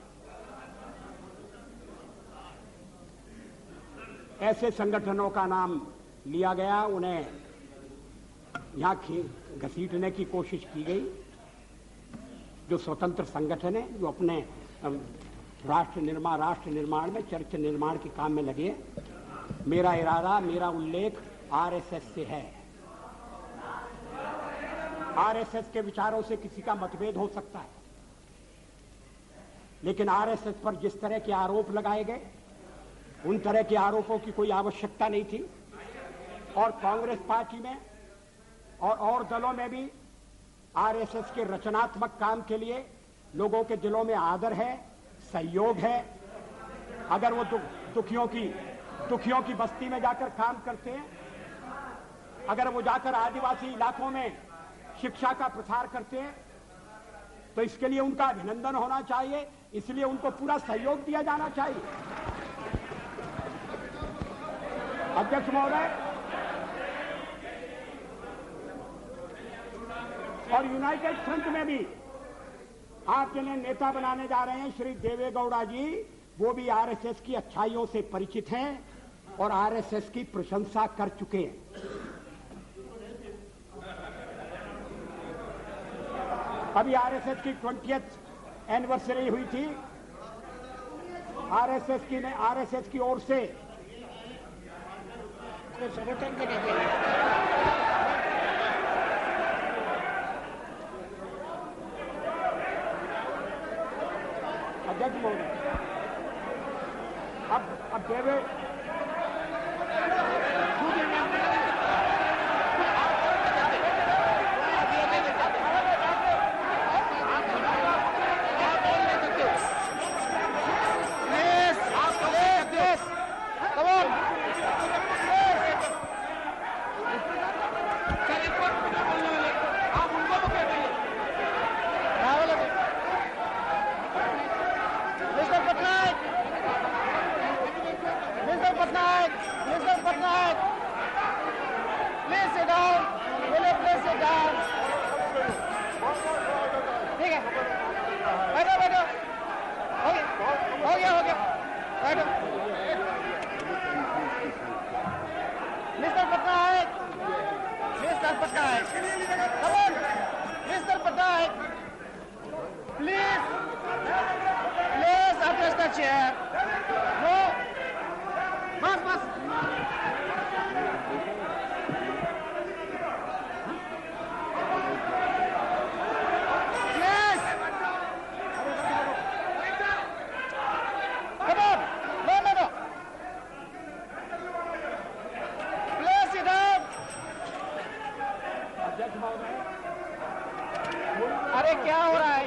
Speaker 3: ऐसे संगठनों का नाम लिया गया, उन्हें यहां घसीटने की कोशिश की गई, जो स्वतंत्र संगठन है, जो अपने राष्ट्र निर्माण में चरित्र निर्माण के काम में लगे। मेरा इरादा, मेरा उल्लेख आरएसएस से है। आरएसएस के विचारों से किसी का मतभेद हो सकता है, लेकिन आरएसएस पर जिस तरह के आरोप लगाए गए उन तरह के आरोपों की कोई आवश्यकता नहीं थी। और कांग्रेस पार्टी में और दलों में भी आरएसएस के रचनात्मक काम के लिए लोगों के दिलों में आदर है, सहयोग है। अगर वो दुखियों की बस्ती में जाकर काम करते हैं, अगर वो जाकर आदिवासी इलाकों में शिक्षा का प्रसार करते हैं, तो इसके लिए उनका अभिनंदन होना चाहिए, इसलिए उनको पूरा सहयोग दिया जाना चाहिए। अध्यक्ष महोदय, और यूनाइटेड फ्रंट में भी आप जिन्हें नेता बनाने जा रहे हैं श्री देवेगौड़ा जी, वो भी आरएसएस की अच्छाइयों से परिचित हैं और आरएसएस की प्रशंसा कर चुके हैं। अभी आरएसएस की 20th एनिवर्सरी हुई थी। आरएसएस की ओर से
Speaker 2: संगठन के नेता
Speaker 3: अध्यक्ष महोदय, अब देवे
Speaker 2: chair. No. Bas. Come on. No. Place it down.
Speaker 3: अध्यक्ष महोदय,
Speaker 2: अरे क्या हो रहा है?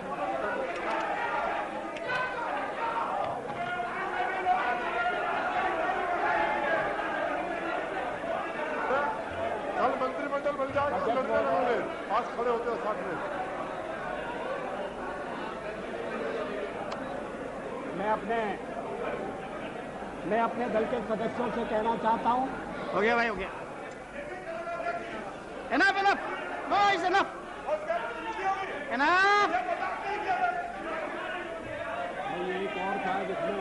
Speaker 6: कल मंत्रिमंडल बन जाएगा, लड़ने लगोगे, आज खड़े होते हो साथ में।
Speaker 3: मैं अपने दल के सदस्यों से कहना चाहता हूं,
Speaker 2: हो गया भाई, हो गया। Enough. No, it's enough. Enough.
Speaker 3: ये एक और था जिसमें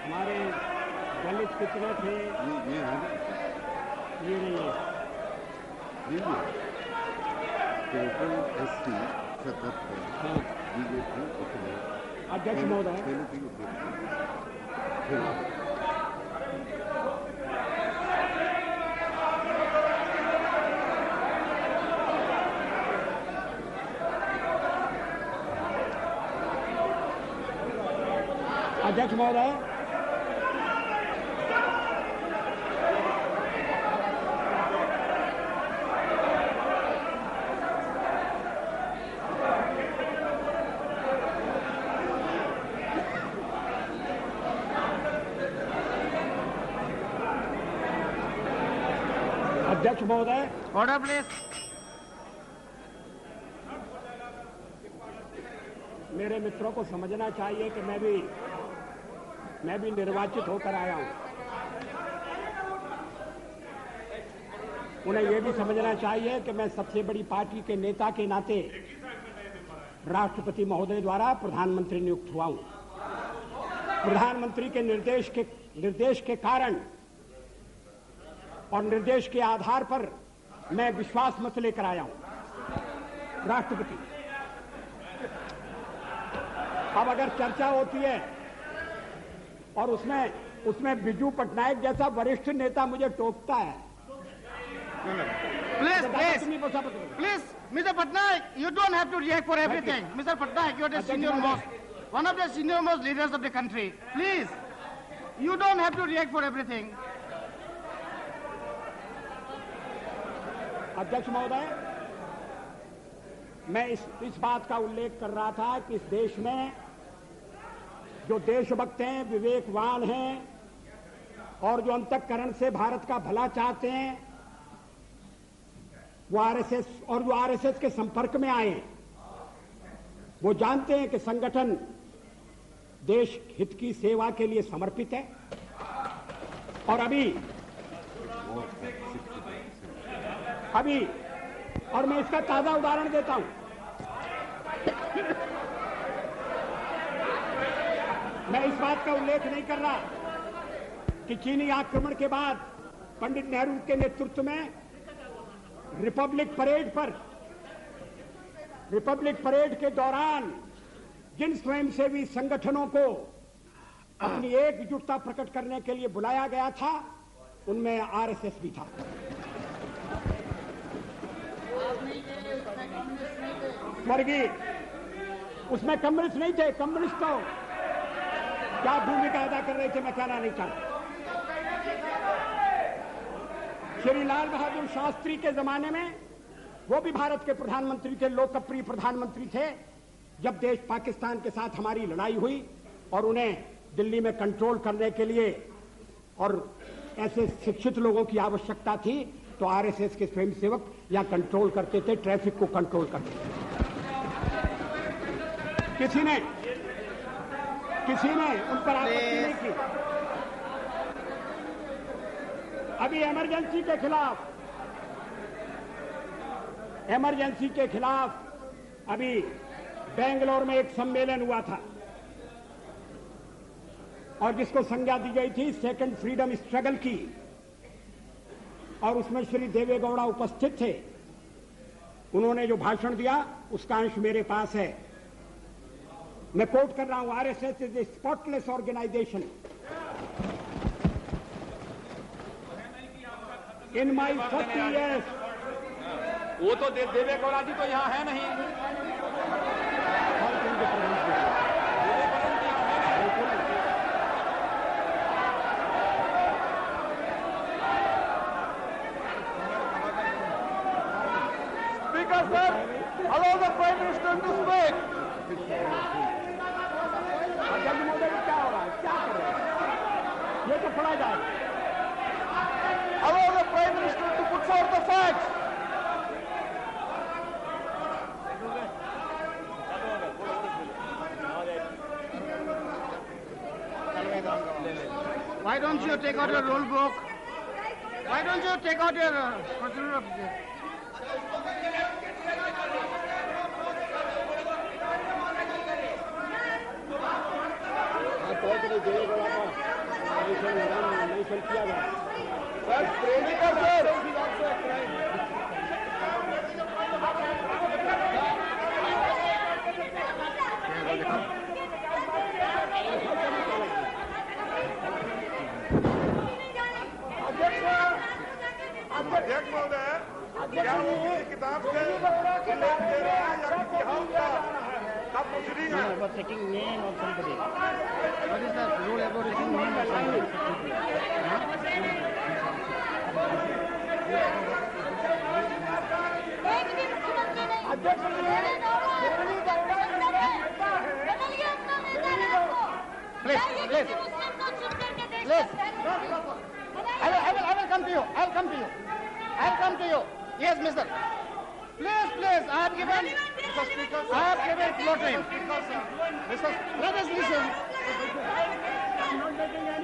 Speaker 3: हमारे दलित कितने थे, ये नहीं है। अध्यक्ष महोदय, अध्यक्ष महोदय, अध्यक्ष महोदय,
Speaker 2: Order, please.
Speaker 3: मेरे मित्रों को समझना चाहिए कि मैं भी निर्वाचित होकर आया हूं। उन्हें यह भी समझना चाहिए कि मैं सबसे बड़ी पार्टी के नेता के नाते राष्ट्रपति महोदय द्वारा प्रधानमंत्री नियुक्त हुआ हूं। प्रधानमंत्री के निर्देश के कारण और निर्देश के आधार पर मैं विश्वास मत लेकर आया हूं। राष्ट्रपति, अब अगर चर्चा होती है और उसमें बिजू पटनायक जैसा वरिष्ठ नेता मुझे टोकता है,
Speaker 2: Please, Mr. Patnaik, you don't have to react for everything. Mr. Patnaik, you are the one of the senior most leaders of the country. Please, you don't have to react for everything.
Speaker 3: अध्यक्ष महोदय, मैं इस बात का उल्लेख कर रहा था कि इस देश में जो देशभक्त हैं, विवेकवान हैं और जो अंतःकरण से भारत का भला चाहते हैं, वो आरएसएस के संपर्क में आए हैं। वो जानते हैं कि संगठन देश हित की सेवा के लिए समर्पित है। और और मैं इसका ताजा उदाहरण देता हूं। मैं इस बात का उल्लेख नहीं कर रहा कि चीनी आक्रमण के बाद पंडित नेहरू के नेतृत्व में रिपब्लिक परेड के दौरान जिन स्वयंसेवी संगठनों को अपनी एकजुटता प्रकट करने के लिए बुलाया गया था, उनमें आरएसएस भी था। स्वर्गीय, उसमें कम्युनिस्ट नहीं थे। कम्युनिस्ट तो क्या भूमिका अदा कर रहे थे, मैं कहना नहीं चाहता। श्री लाल बहादुर शास्त्री के जमाने में वो भी भारत के प्रधानमंत्री थे, लोकप्रिय प्रधानमंत्री थे। जब देश पाकिस्तान के साथ हमारी लड़ाई हुई और उन्हें दिल्ली में कंट्रोल करने के लिए और ऐसे शिक्षित लोगों की आवश्यकता थी, तो आरएसएस के स्वयंसेवक या कंट्रोल करते थे, ट्रैफिक को कंट्रोल करते थे। किसी ने उन पर आपत्ति नहीं की। अभी इमरजेंसी के खिलाफ अभी बेंगलोर में एक सम्मेलन हुआ था और जिसको संज्ञा दी गई थी सेकंड फ्रीडम स्ट्रगल की, और उसमें श्री देवेगौड़ा उपस्थित थे। उन्होंने जो भाषण दिया उसका अंश मेरे पास है। मैं कोट कर रहा हूं, RSS is a spotless organisation In my 30 years,
Speaker 1: वो तो देवे गौड़ा जी तो यहाँ है नहीं।
Speaker 2: Speaker, sir, allow the Prime Minister to speak.
Speaker 3: जज महोदय क्या हो रहा है, क्या कर रहे हैं? ये तो पढ़ा जाए।
Speaker 2: Allow the Prime Minister to put forth the facts. Why don't you take out your rule book? Why don't you take out your procedure of this?
Speaker 6: अध्यक्ष महोदय, क्या वो किसी किताब से उल्लेख दे रहे हैं या किसी हाउस का प्रोसीडिंग है?
Speaker 2: About taking name of somebody. What is the rule about taking name of somebody? Please. I will come to you. I'll come to you. Yes, mister. Please. I have given floor time. Let us listen.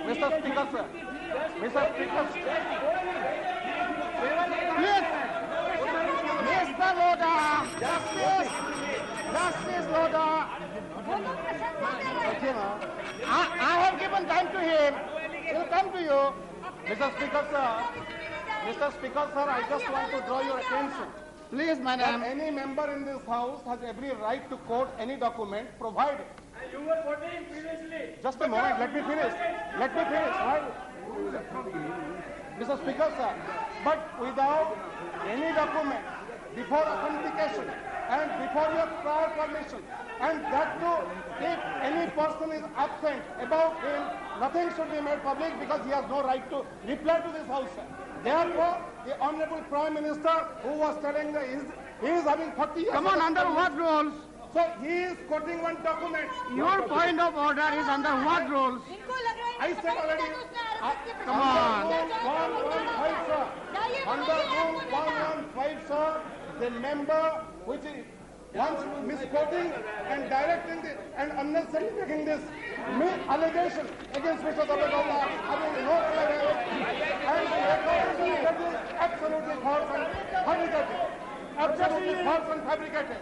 Speaker 2: Mr. Speaker, sir. Please. Mr. Loda. Justice Loda. I have given time to him. He'll come to you. Mr. Speaker, sir, I just want to draw your attention. Please, madam. Any member in this house has every right to quote any document provided.
Speaker 1: You were voting previously.
Speaker 2: Just a moment, let me finish. Right? Mr. Speaker, sir, but without any document, before authentication and before your prior permission, and that too, if any person is absent about him, nothing should be made public because he has no right to reply to this house, sir. Therefore, the Honorable Prime Minister, who was telling that he is having 30 years... Come on, under what rules? So he is quoting one document. Your point of order is under what rules? I said already... Come on. Under Rule 115, sir, the member which is once misquoting and directing this and unnecessarily making this allegation against Mr. Davegowda having no relevance and the record is absolutely false and fabricated.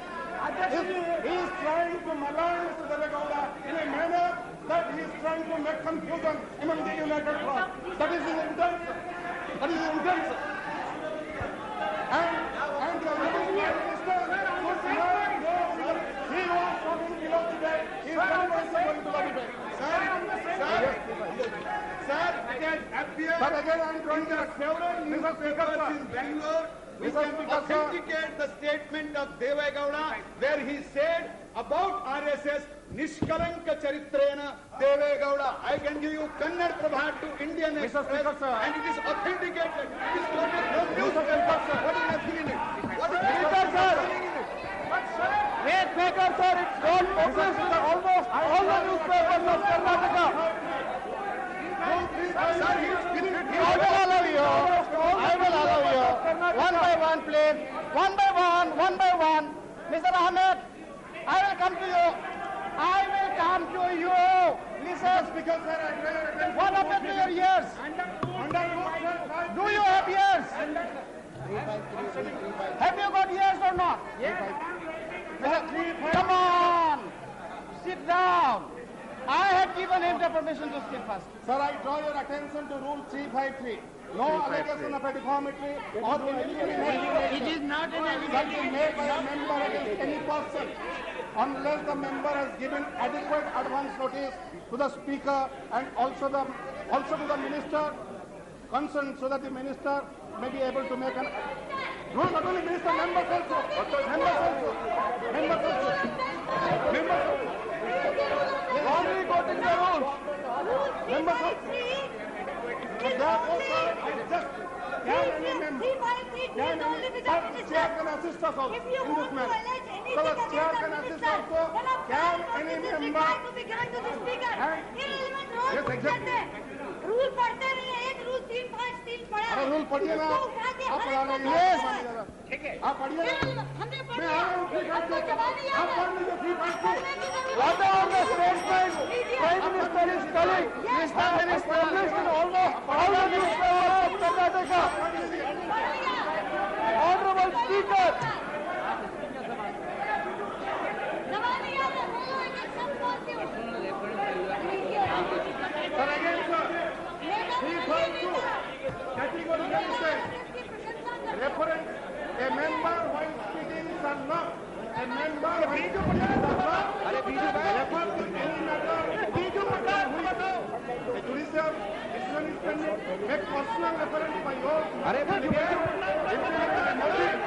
Speaker 2: He is trying to malign Mr. Davegowda in a manner that he is trying to make confusion among the United Front. That is his intent. And the Prime Minister should not know that he was talking below today. He is very much going to the debate. Sir, again I am trying to Mr. Speaker,
Speaker 7: in Bangalore, we can authenticate the statement of Devegowda where he said about RSS, Nishkalanka Charitrena Devegowda. I can give you Kannada Prabha to Indian Express, and it is authenticated. It is quoted from newspaper. What is nothing in it? What is nothing in it?
Speaker 2: Wait, Speaker, sir, it's all published in almost all the newspapers of Karnataka. I will allow you. One by one, please. One by one. Mr. Ahmed, I will come to you. Listen, Speaker, sir, what happened to your ears? Do you have ears? Have you got ears or not? Come on. Sit down. I have given him the permission to speak first. Sir, I draw your attention to Rule 353. No allegation of a deformity or it is not an allegation made by a member against any person unless the member has given adequate advance notice to the Speaker and also to the Minister concerned, so that the Minister may be able to make an... No, not only minister, members also. Members also. Members also. Members also. Only quoting the rules. Members also. Therefore, sir, I just... Can any member... Chair can assist us also in this matter. So the chair can assist also. Can any member... Yes, exactly.
Speaker 5: Rule पढ़ते नहीं है, एक rule 3-5-3 पढ़ा है।
Speaker 2: अरे rule पढ़िए ना, आप पढ़ा लेंगे। ठीक है, आप पढ़िए।
Speaker 5: हमने
Speaker 2: मैं आ रहा हूँ, ठीक है।
Speaker 5: आपको जवाब नहीं
Speaker 2: आप पढ़ लीजिए, ठीक है।
Speaker 1: What are the statements Prime Minister is telling? This has been established in almost all the newspapers of Karnataka. Honorable Speaker.
Speaker 5: जवाब नहीं आता, बोलो एक शब्द बोलती हूँ।
Speaker 2: But again, sir, he told you, categorically said, reference, a member while speaking shall not, a member while speaking shall not, refer to any matter, a judicial decision is pending, make personal reference by your delegation, implement a motive.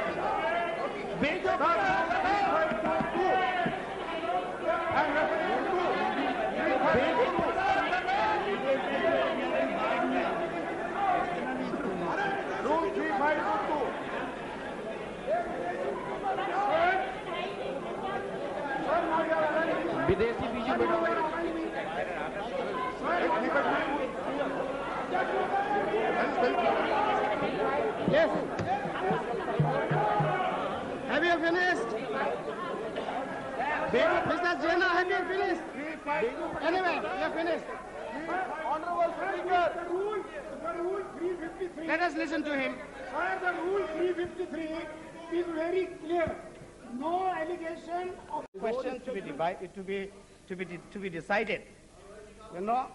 Speaker 2: I'm referring to Rule 352.
Speaker 1: विदेशी बीजू बैठा हुआ है।
Speaker 2: Yes. Have you finished? Mr. Jena, have you finished? Anyway, you are finished.
Speaker 1: Honorable Speaker.
Speaker 6: The rule 353.
Speaker 2: Let us listen to him.
Speaker 6: Sir, the rule 353 is very clear. No allegation of
Speaker 2: Questions to be divided, to be decided. You know,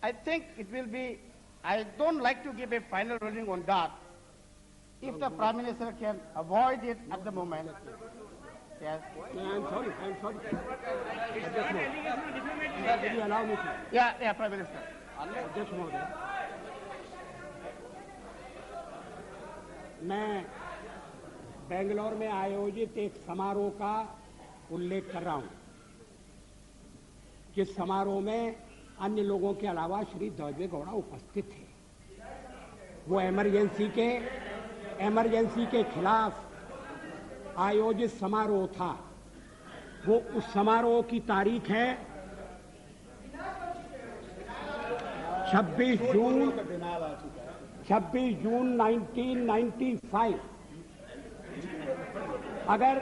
Speaker 2: I think it will be. I don't like to give a final ruling on that. If the Prime Minister can avoid it at the moment. Yes.
Speaker 3: I'm sorry. Will you allow me to?
Speaker 2: Yeah, Prime Minister.
Speaker 3: अध्यक्ष महोदय, मैं बेंगलोर में आयोजित एक समारोह का उल्लेख कर रहा हूं, जिस समारोह में अन्य लोगों के अलावा श्री देवे गौड़ा उपस्थित थे। वो इमरजेंसी के खिलाफ आयोजित समारोह था। वो उस समारोह की तारीख है 26 जून 1995। अगर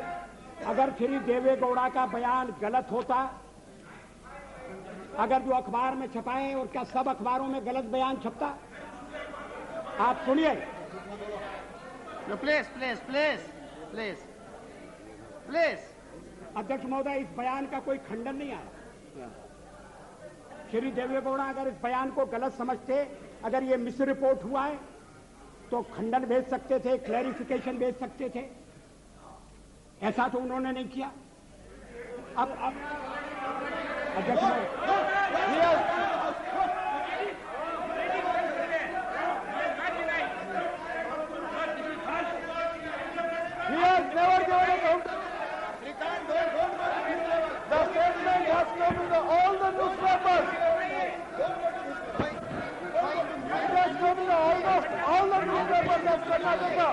Speaker 3: श्री देवे गौड़ा का बयान गलत होता, अगर जो अखबार में छपाए और क्या सब अखबारों में गलत बयान छपता? आप सुनिए।
Speaker 2: No, please.
Speaker 3: अध्यक्ष महोदय, इस बयान का कोई खंडन नहीं आया। श्री देवे गौड़ा अगर इस बयान को गलत समझते, अगर ये मिस रिपोर्ट हुआ है तो खंडन भेज सकते थे, क्लैरिफिकेशन भेज सकते थे। ऐसा तो उन्होंने नहीं किया। अब अध्यक्ष
Speaker 1: He has never given a counter. The statement has come in all the newspapers. It has come in almost all the newspapers of Karnataka.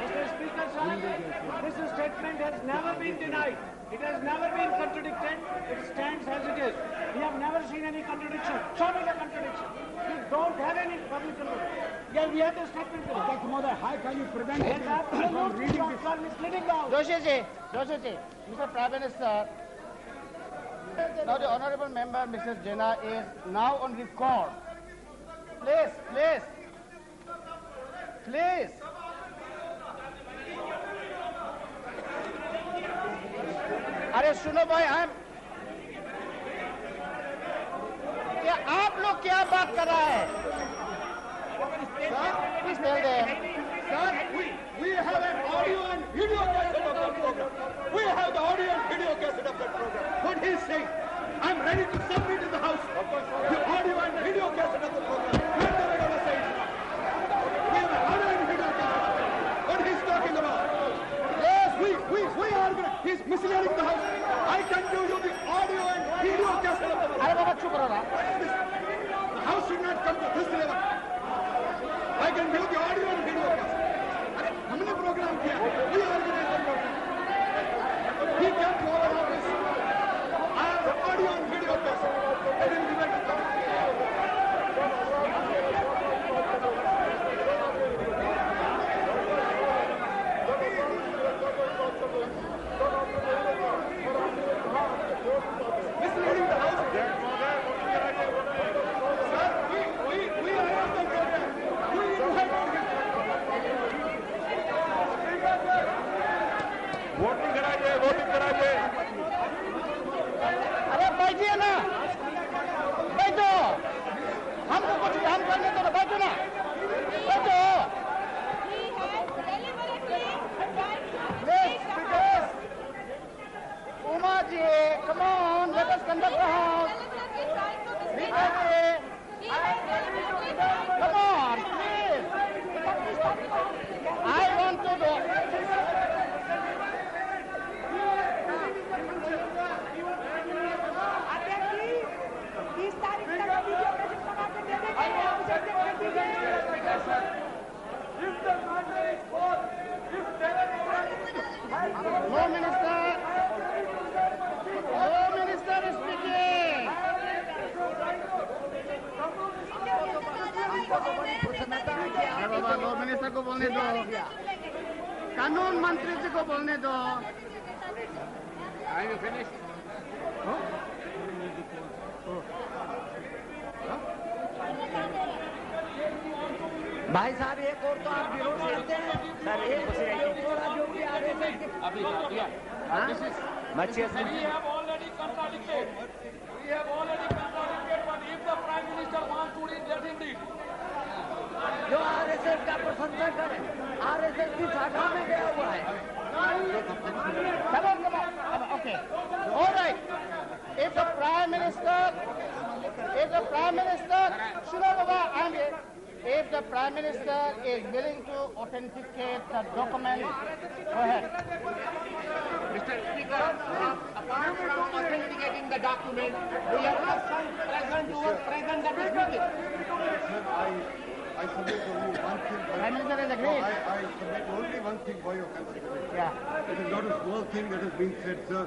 Speaker 8: Mr. Speaker, sir, this statement has never been denied. It has never been contradicted. It stands as it is. We have never seen any contradiction. Show me the contradiction. We don't have any public contradiction. Yeah, we have the statement.
Speaker 3: अध्यक्ष महोदय, how can you prevent me from reading this?
Speaker 8: Misleading now.
Speaker 2: Joshi ji, Mr. Prime Minister, now the honorable member, Mrs. Jena, is now on record. Please. अरे सुनो भाई, क्या आप लोग क्या बात कर रहा है? Please tell them.
Speaker 7: Sir, we have an audio and video cassette of that program. We have the audio and video cassette of that program. What he is saying, I'm ready to submit in the House the audio and video cassette of the can give the audio and video. अरे हमने programme किया, we organized the program. He came to our office. I have the audio and video of this. I didn't give it to them. Misleading the house. Sir, we arranged the program. We invited him.
Speaker 6: Voting कराइए
Speaker 2: अरे बैठिए ना, बैठो, हमको कुछ काम करने दो ना, बैठो ना, बैठो। Please, Uma ji, come on, let us conduct the house. Come on, please. I want to do. No minister. No minister is speaking. अरे बाबा, लो मिनिस्टर को बोलने दो, कानून मंत्री जी को बोलने दो।
Speaker 4: Are you finished?
Speaker 1: भाई साहब एक और तो आप विरोध करते हैं सर, एक और जो भी आ रहे थे अभी
Speaker 8: We have already contradicted. We have already contradicted, but if the Prime Minister wants to read, let him read.
Speaker 1: जो आरएसएस का प्रशंसा करे, आरएसएस की शाखा में गया हुआ है।
Speaker 2: Come on. Okay. All right. If the Prime Minister, Shino Baba, if the Prime Minister is willing to authenticate the document, go ahead.
Speaker 9: Mr. Speaker, apart from authenticating the document, we have some present who was present at this meeting.
Speaker 6: I submit only one thing.
Speaker 2: Prime Minister is agreed.
Speaker 6: I submit only one thing for your consideration.
Speaker 2: Yeah.
Speaker 6: It is not a small thing that has been said, sir,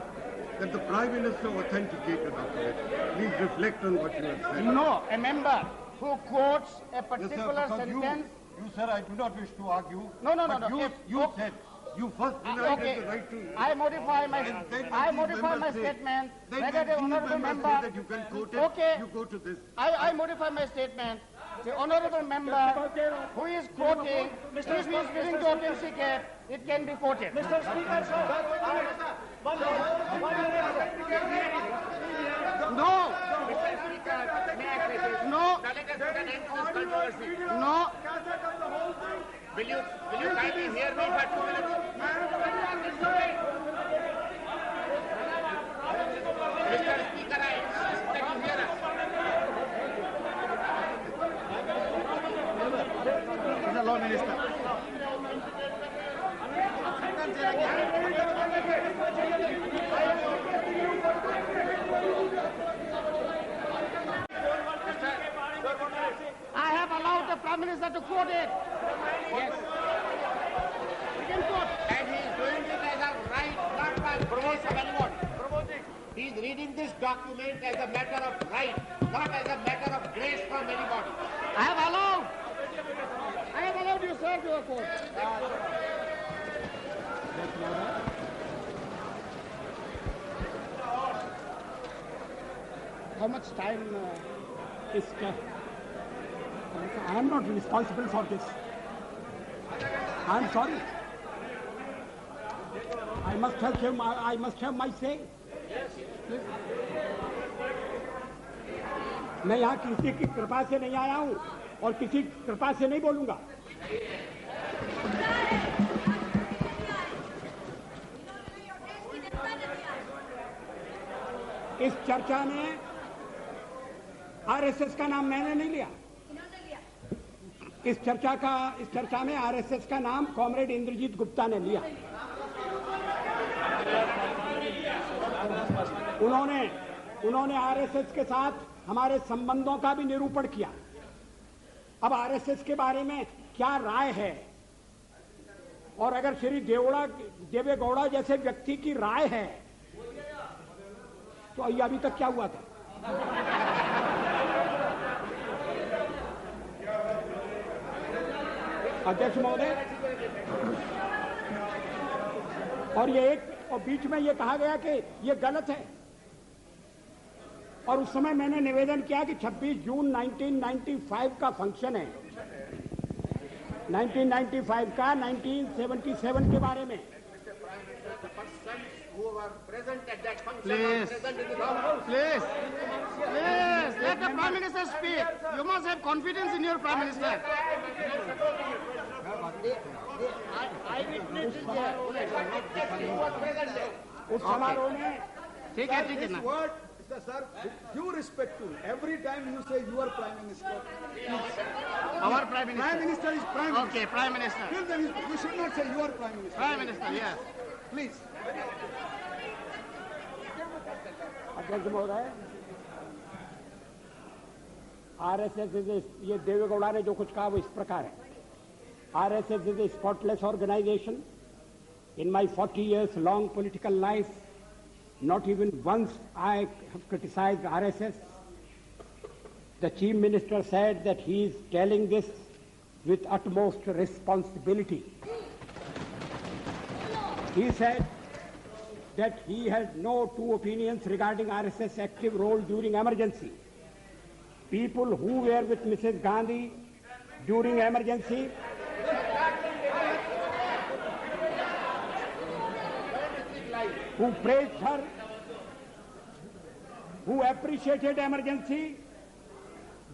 Speaker 6: that the Prime Minister authenticated the document. Please reflect on what you have said.
Speaker 2: No, a member who quotes a
Speaker 6: Yes, sir,
Speaker 2: particular
Speaker 6: because
Speaker 2: sentence.
Speaker 6: you, sir, I do not wish to argue.
Speaker 2: No.
Speaker 6: But you said, you first denied
Speaker 2: Okay.
Speaker 6: the right to...
Speaker 2: I modify my
Speaker 6: And then
Speaker 2: I
Speaker 6: these
Speaker 2: modify my
Speaker 6: members say-
Speaker 2: statement.
Speaker 6: Then
Speaker 2: Whether the
Speaker 6: these
Speaker 2: honourable
Speaker 6: members
Speaker 2: member.
Speaker 6: say that you can quote it,
Speaker 2: Okay.
Speaker 6: you go to this.
Speaker 2: I modify my statement. The honourable member who is quoting, if he is willing to authenticate, it can be quoted.
Speaker 8: Mr. Speaker, sir, one
Speaker 2: No.
Speaker 9: Mr. Speaker, may I say this?
Speaker 2: No.
Speaker 9: Now let us put an end to this controversy.
Speaker 2: No.
Speaker 9: Will you kindly hear me for 2 minutes? Mr. Speaker, I insist that you hear us.
Speaker 2: He's a law minister. I have allowed the Prime Minister to quote it.
Speaker 9: Yes.
Speaker 2: He can quote.
Speaker 9: And he is doing it as a right, not by grace of anyone. He is reading this document as a matter of right, not as a matter of grace from anybody.
Speaker 2: I have allowed you, sir, to quote. How much time?
Speaker 3: I am not responsible for this. I am sorry. I must have my say. मैं यहाँ किसी की कृपा से नहीं आया हूँ और किसी कृपा से नहीं बोलूंगा। इस चर्चा में आरएसएस का नाम मैंने नहीं लिया। इस चर्चा में आरएसएस का नाम कॉमरेड इंद्रजीत गुप्ता ने लिया। उन्होंने आरएसएस के साथ हमारे संबंधों का भी निरूपण किया। अब आरएसएस के बारे में क्या राय है, और अगर श्री देवेगौड़ा जैसे व्यक्ति की राय है तो ये अभी तक क्या हुआ था? अध्यक्ष महोदय, और ये और बीच में ये कहा गया कि ये गलत है, और उस समय मैंने निवेदन किया कि 26 जून 1995 का फंक्शन है, 1995 का 1977 के बारे में।
Speaker 2: Please, let the Prime Minister speak. You must have confidence in your Prime Minister.
Speaker 3: उस समारोह में
Speaker 2: ठीक है ना।
Speaker 7: Sir, due respect to every time you say your Prime Minister.
Speaker 2: Our Prime Minister.
Speaker 7: Prime Minister is Prime Minister.
Speaker 2: Okay, Prime Minister.
Speaker 7: Till then, you should not say your Prime Minister.
Speaker 2: Prime Minister, yes.
Speaker 7: Please.
Speaker 3: अध्यक्ष महोदय, RSS ये देवेगौड़ा ने जो कुछ कहा वो इस प्रकार है। RSS is a spotless organisation. In my 40 years long political life, not even once I have criticized RSS. The Chief Minister said that he is telling this with utmost responsibility. He said that he had no two opinions regarding RSS active role during emergency. People who were with Mrs. Gandhi during emergency who praised her, who appreciated emergency,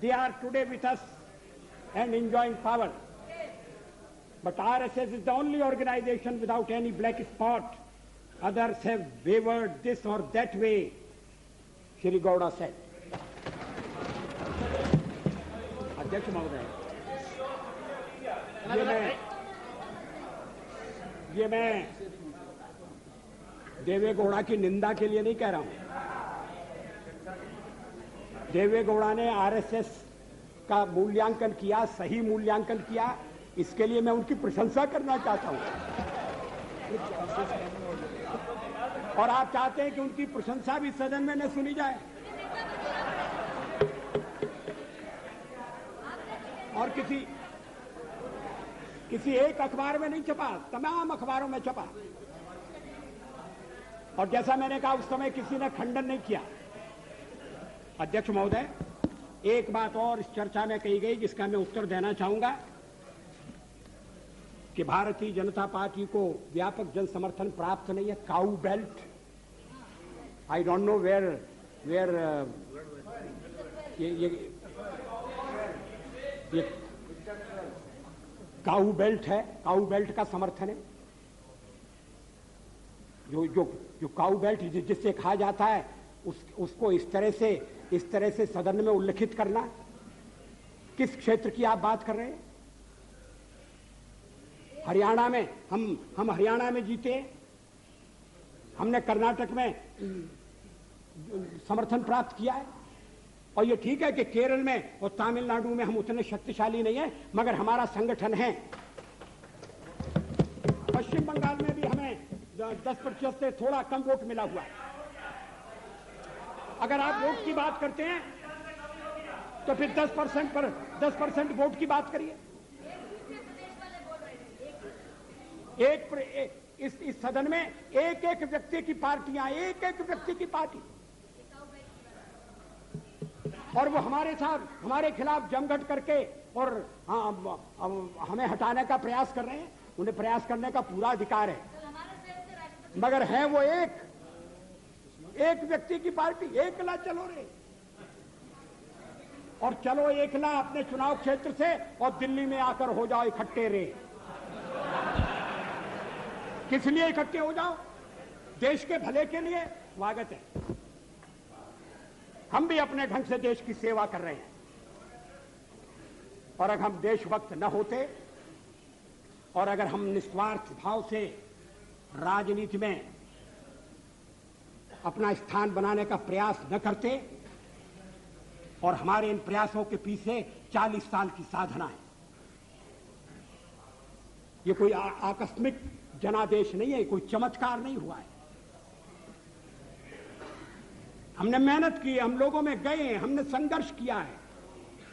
Speaker 3: they are today with us and enjoying power. But RSS is the only organization without any black spot. Others have wavered this or that way, Shri Gowda said. अध्यक्ष महोदय, ये मैं देवेगौड़ा की निंदा के लिए नहीं कह रहा हूं। देवेगौड़ा ने आरएसएस का मूल्यांकन किया, सही मूल्यांकन किया, इसके लिए मैं उनकी प्रशंसा करना चाहता हूं। और आप चाहते हैं कि उनकी प्रशंसा भी सदन में न सुनी जाए, और किसी एक अखबार में नहीं छपा, तमाम अखबारों में छपा। और जैसा मैंने कहा उस समय किसी ने खंडन नहीं किया। अध्यक्ष महोदय, एक बात और इस चर्चा में कही गई जिसका मैं उत्तर देना चाहूंगा कि भारतीय जनता पार्टी को व्यापक जन समर्थन प्राप्त नहीं है। Cow belt, I don't know where ये काऊ बेल्ट है, काऊ बेल्ट का समर्थन है। जो काऊ बेल्ट जिससे कहा जाता है उसको इस तरह से सदन में उल्लेखित करना, किस क्षेत्र की आप बात कर रहे हैं? हरियाणा में हम हरियाणा में जीते, हमने कर्नाटक में समर्थन प्राप्त किया है, और ये ठीक है कि केरल में और तमिलनाडु में हम उतने शक्तिशाली नहीं है, मगर हमारा संगठन है। पश्चिम बंगाल में भी हमें 10% से थोड़ा कम वोट मिला हुआ है। अगर आप वोट की बात करते हैं तो फिर 10% वोट की बात करिए। इस सदन में एक एक व्यक्ति की पार्टियां, एक एक व्यक्ति की पार्टी, और वो हमारे खिलाफ जमघट करके और हमें हटाने का प्रयास कर रहे हैं। उन्हें प्रयास करने का पूरा अधिकार है, मगर है वो एक व्यक्ति की पार्टी। एकला चलो रे, और चलो एकला अपने चुनाव क्षेत्र से और दिल्ली में आकर हो जाओ इकट्ठे रे। किस लिए इकट्ठे हो जाओ? देश के भले के लिए। स्वागत है, हम भी अपने ढंग से देश की सेवा कर रहे हैं, और अगर हम देशभक्त न होते और अगर हम निस्वार्थ भाव से राजनीति में अपना स्थान बनाने का प्रयास न करते, और हमारे इन प्रयासों के पीछे 40 साल की साधना है, ये कोई आकस्मिक जनादेश नहीं है, कोई चमत्कार नहीं हुआ है। हमने मेहनत की, हम लोगों में गए, हमने संघर्ष किया है।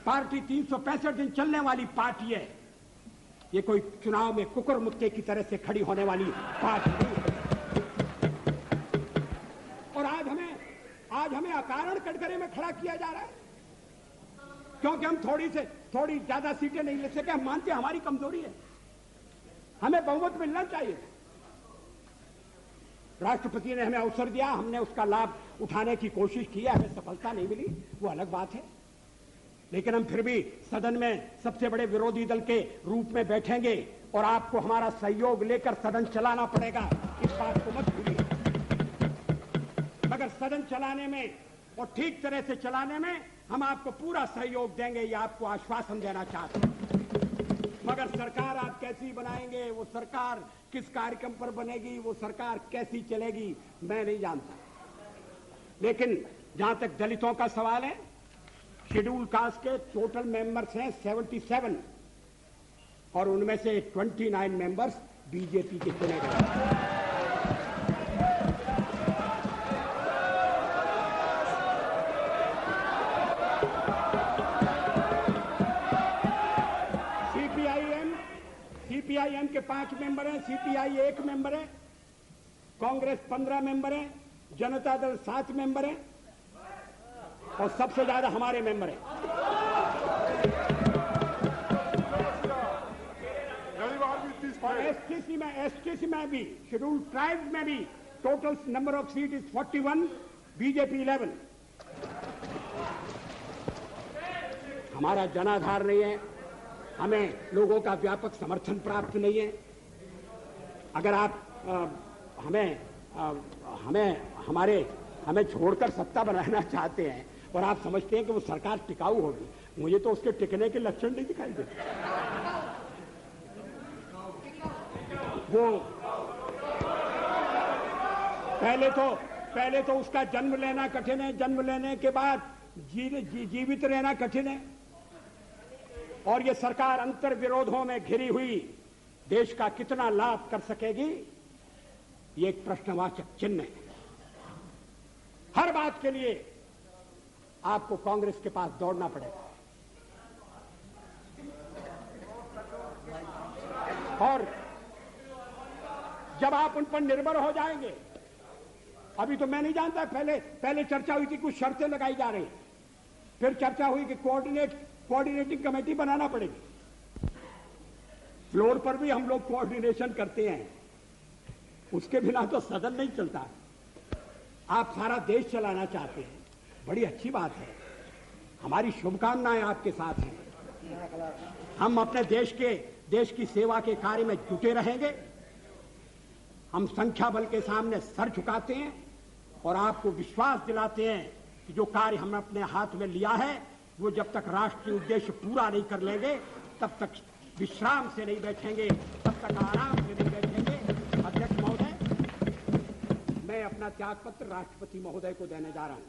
Speaker 3: पार्टी 365 दिन चलने वाली पार्टी है। ये कोई चुनाव में कुकर मुक्के की तरह से खड़ी होने वाली पार्टी नहीं है। और आज हमें अकारण कटघरे में खड़ा किया जा रहा है क्योंकि हम थोड़ी ज्यादा सीटें नहीं ले सके। हम मानते हैं हमारी कमजोरी है, हमें बहुमत मिलना चाहिए। राष्ट्रपति ने हमें अवसर दिया, हमने उसका लाभ उठाने की कोशिश की है, हमें सफलता नहीं मिली, वो अलग बात है। लेकिन हम फिर भी सदन में सबसे बड़े विरोधी दल के रूप में बैठेंगे और आपको हमारा सहयोग लेकर सदन चलाना पड़ेगा, इस बात को मत भूलिए। मगर सदन चलाने में और ठीक तरह से चलाने में हम आपको पूरा सहयोग देंगे, ये आपको आश्वासन देना चाहते हैं। मगर सरकार आप कैसी बनाएंगे, वो सरकार किस कार्यक्रम पर बनेगी, वो सरकार कैसी चलेगी, मैं नहीं जानता। लेकिन जहां तक दलितों का सवाल है, शेड्यूल कास्ट के टोटल मेंबर्स हैं 77 और उनमें से 29 मेंबर्स बीजेपी के चुने गए। सीपीआईएम के 5 मेंबर हैं, सीपीआई 1 मेंबर है, कांग्रेस 15 मेंबर है, जनता दल 7 मेंबर है और सबसे ज्यादा हमारे मेंबर हैं। और एसटीसी में भी, शेड्यूल ट्राइब्स में भी total number of seat is 41, BJP 11। हमारा जनाधार नहीं है, हमें लोगों का व्यापक समर्थन प्राप्त नहीं है। अगर आप हमें छोड़कर सत्ता बनाना चाहते हैं और आप समझते हैं कि वो सरकार टिकाऊ होगी, मुझे तो उसके टिकने के लक्षण नहीं दिखाई देते। वो पहले तो उसका जन्म लेना कठिन है, जन्म लेने के बाद जीवित रहना कठिन है। और ये सरकार अंतर विरोधों में घिरी हुई देश का कितना लाभ कर सकेगी, ये एक प्रश्नवाचक चिन्ह है। हर बात के लिए आपको कांग्रेस के पास दौड़ना पड़ेगा और जब आप उन पर निर्भर हो जाएंगे, अभी तो मैं नहीं जानता, पहले चर्चा हुई थी, कुछ शर्तें लगाई जा रही, फिर चर्चा हुई कि कोऑर्डिनेटिंग कमेटी बनाना पड़ेगी। फ्लोर पर भी हम लोग कोऑर्डिनेशन करते हैं, उसके बिना तो सदन नहीं चलता। आप सारा देश चलाना चाहते हैं, बड़ी अच्छी बात है, हमारी शुभकामनाएं आपके साथ हैं। हम अपने देश की सेवा के कार्य में जुटे रहेंगे। हम संख्या बल के सामने सर झुकाते हैं और आपको विश्वास दिलाते हैं कि जो कार्य हमने अपने हाथ में लिया है, वो जब तक राष्ट्रीय उद्देश्य पूरा नहीं कर लेंगे, तब तक विश्राम से नहीं बैठेंगे, तब तक आराम से नहीं बैठेंगे। अध्यक्ष महोदय, मैं अपना त्यागपत्र राष्ट्रपति महोदय को देने जा रहा हूं।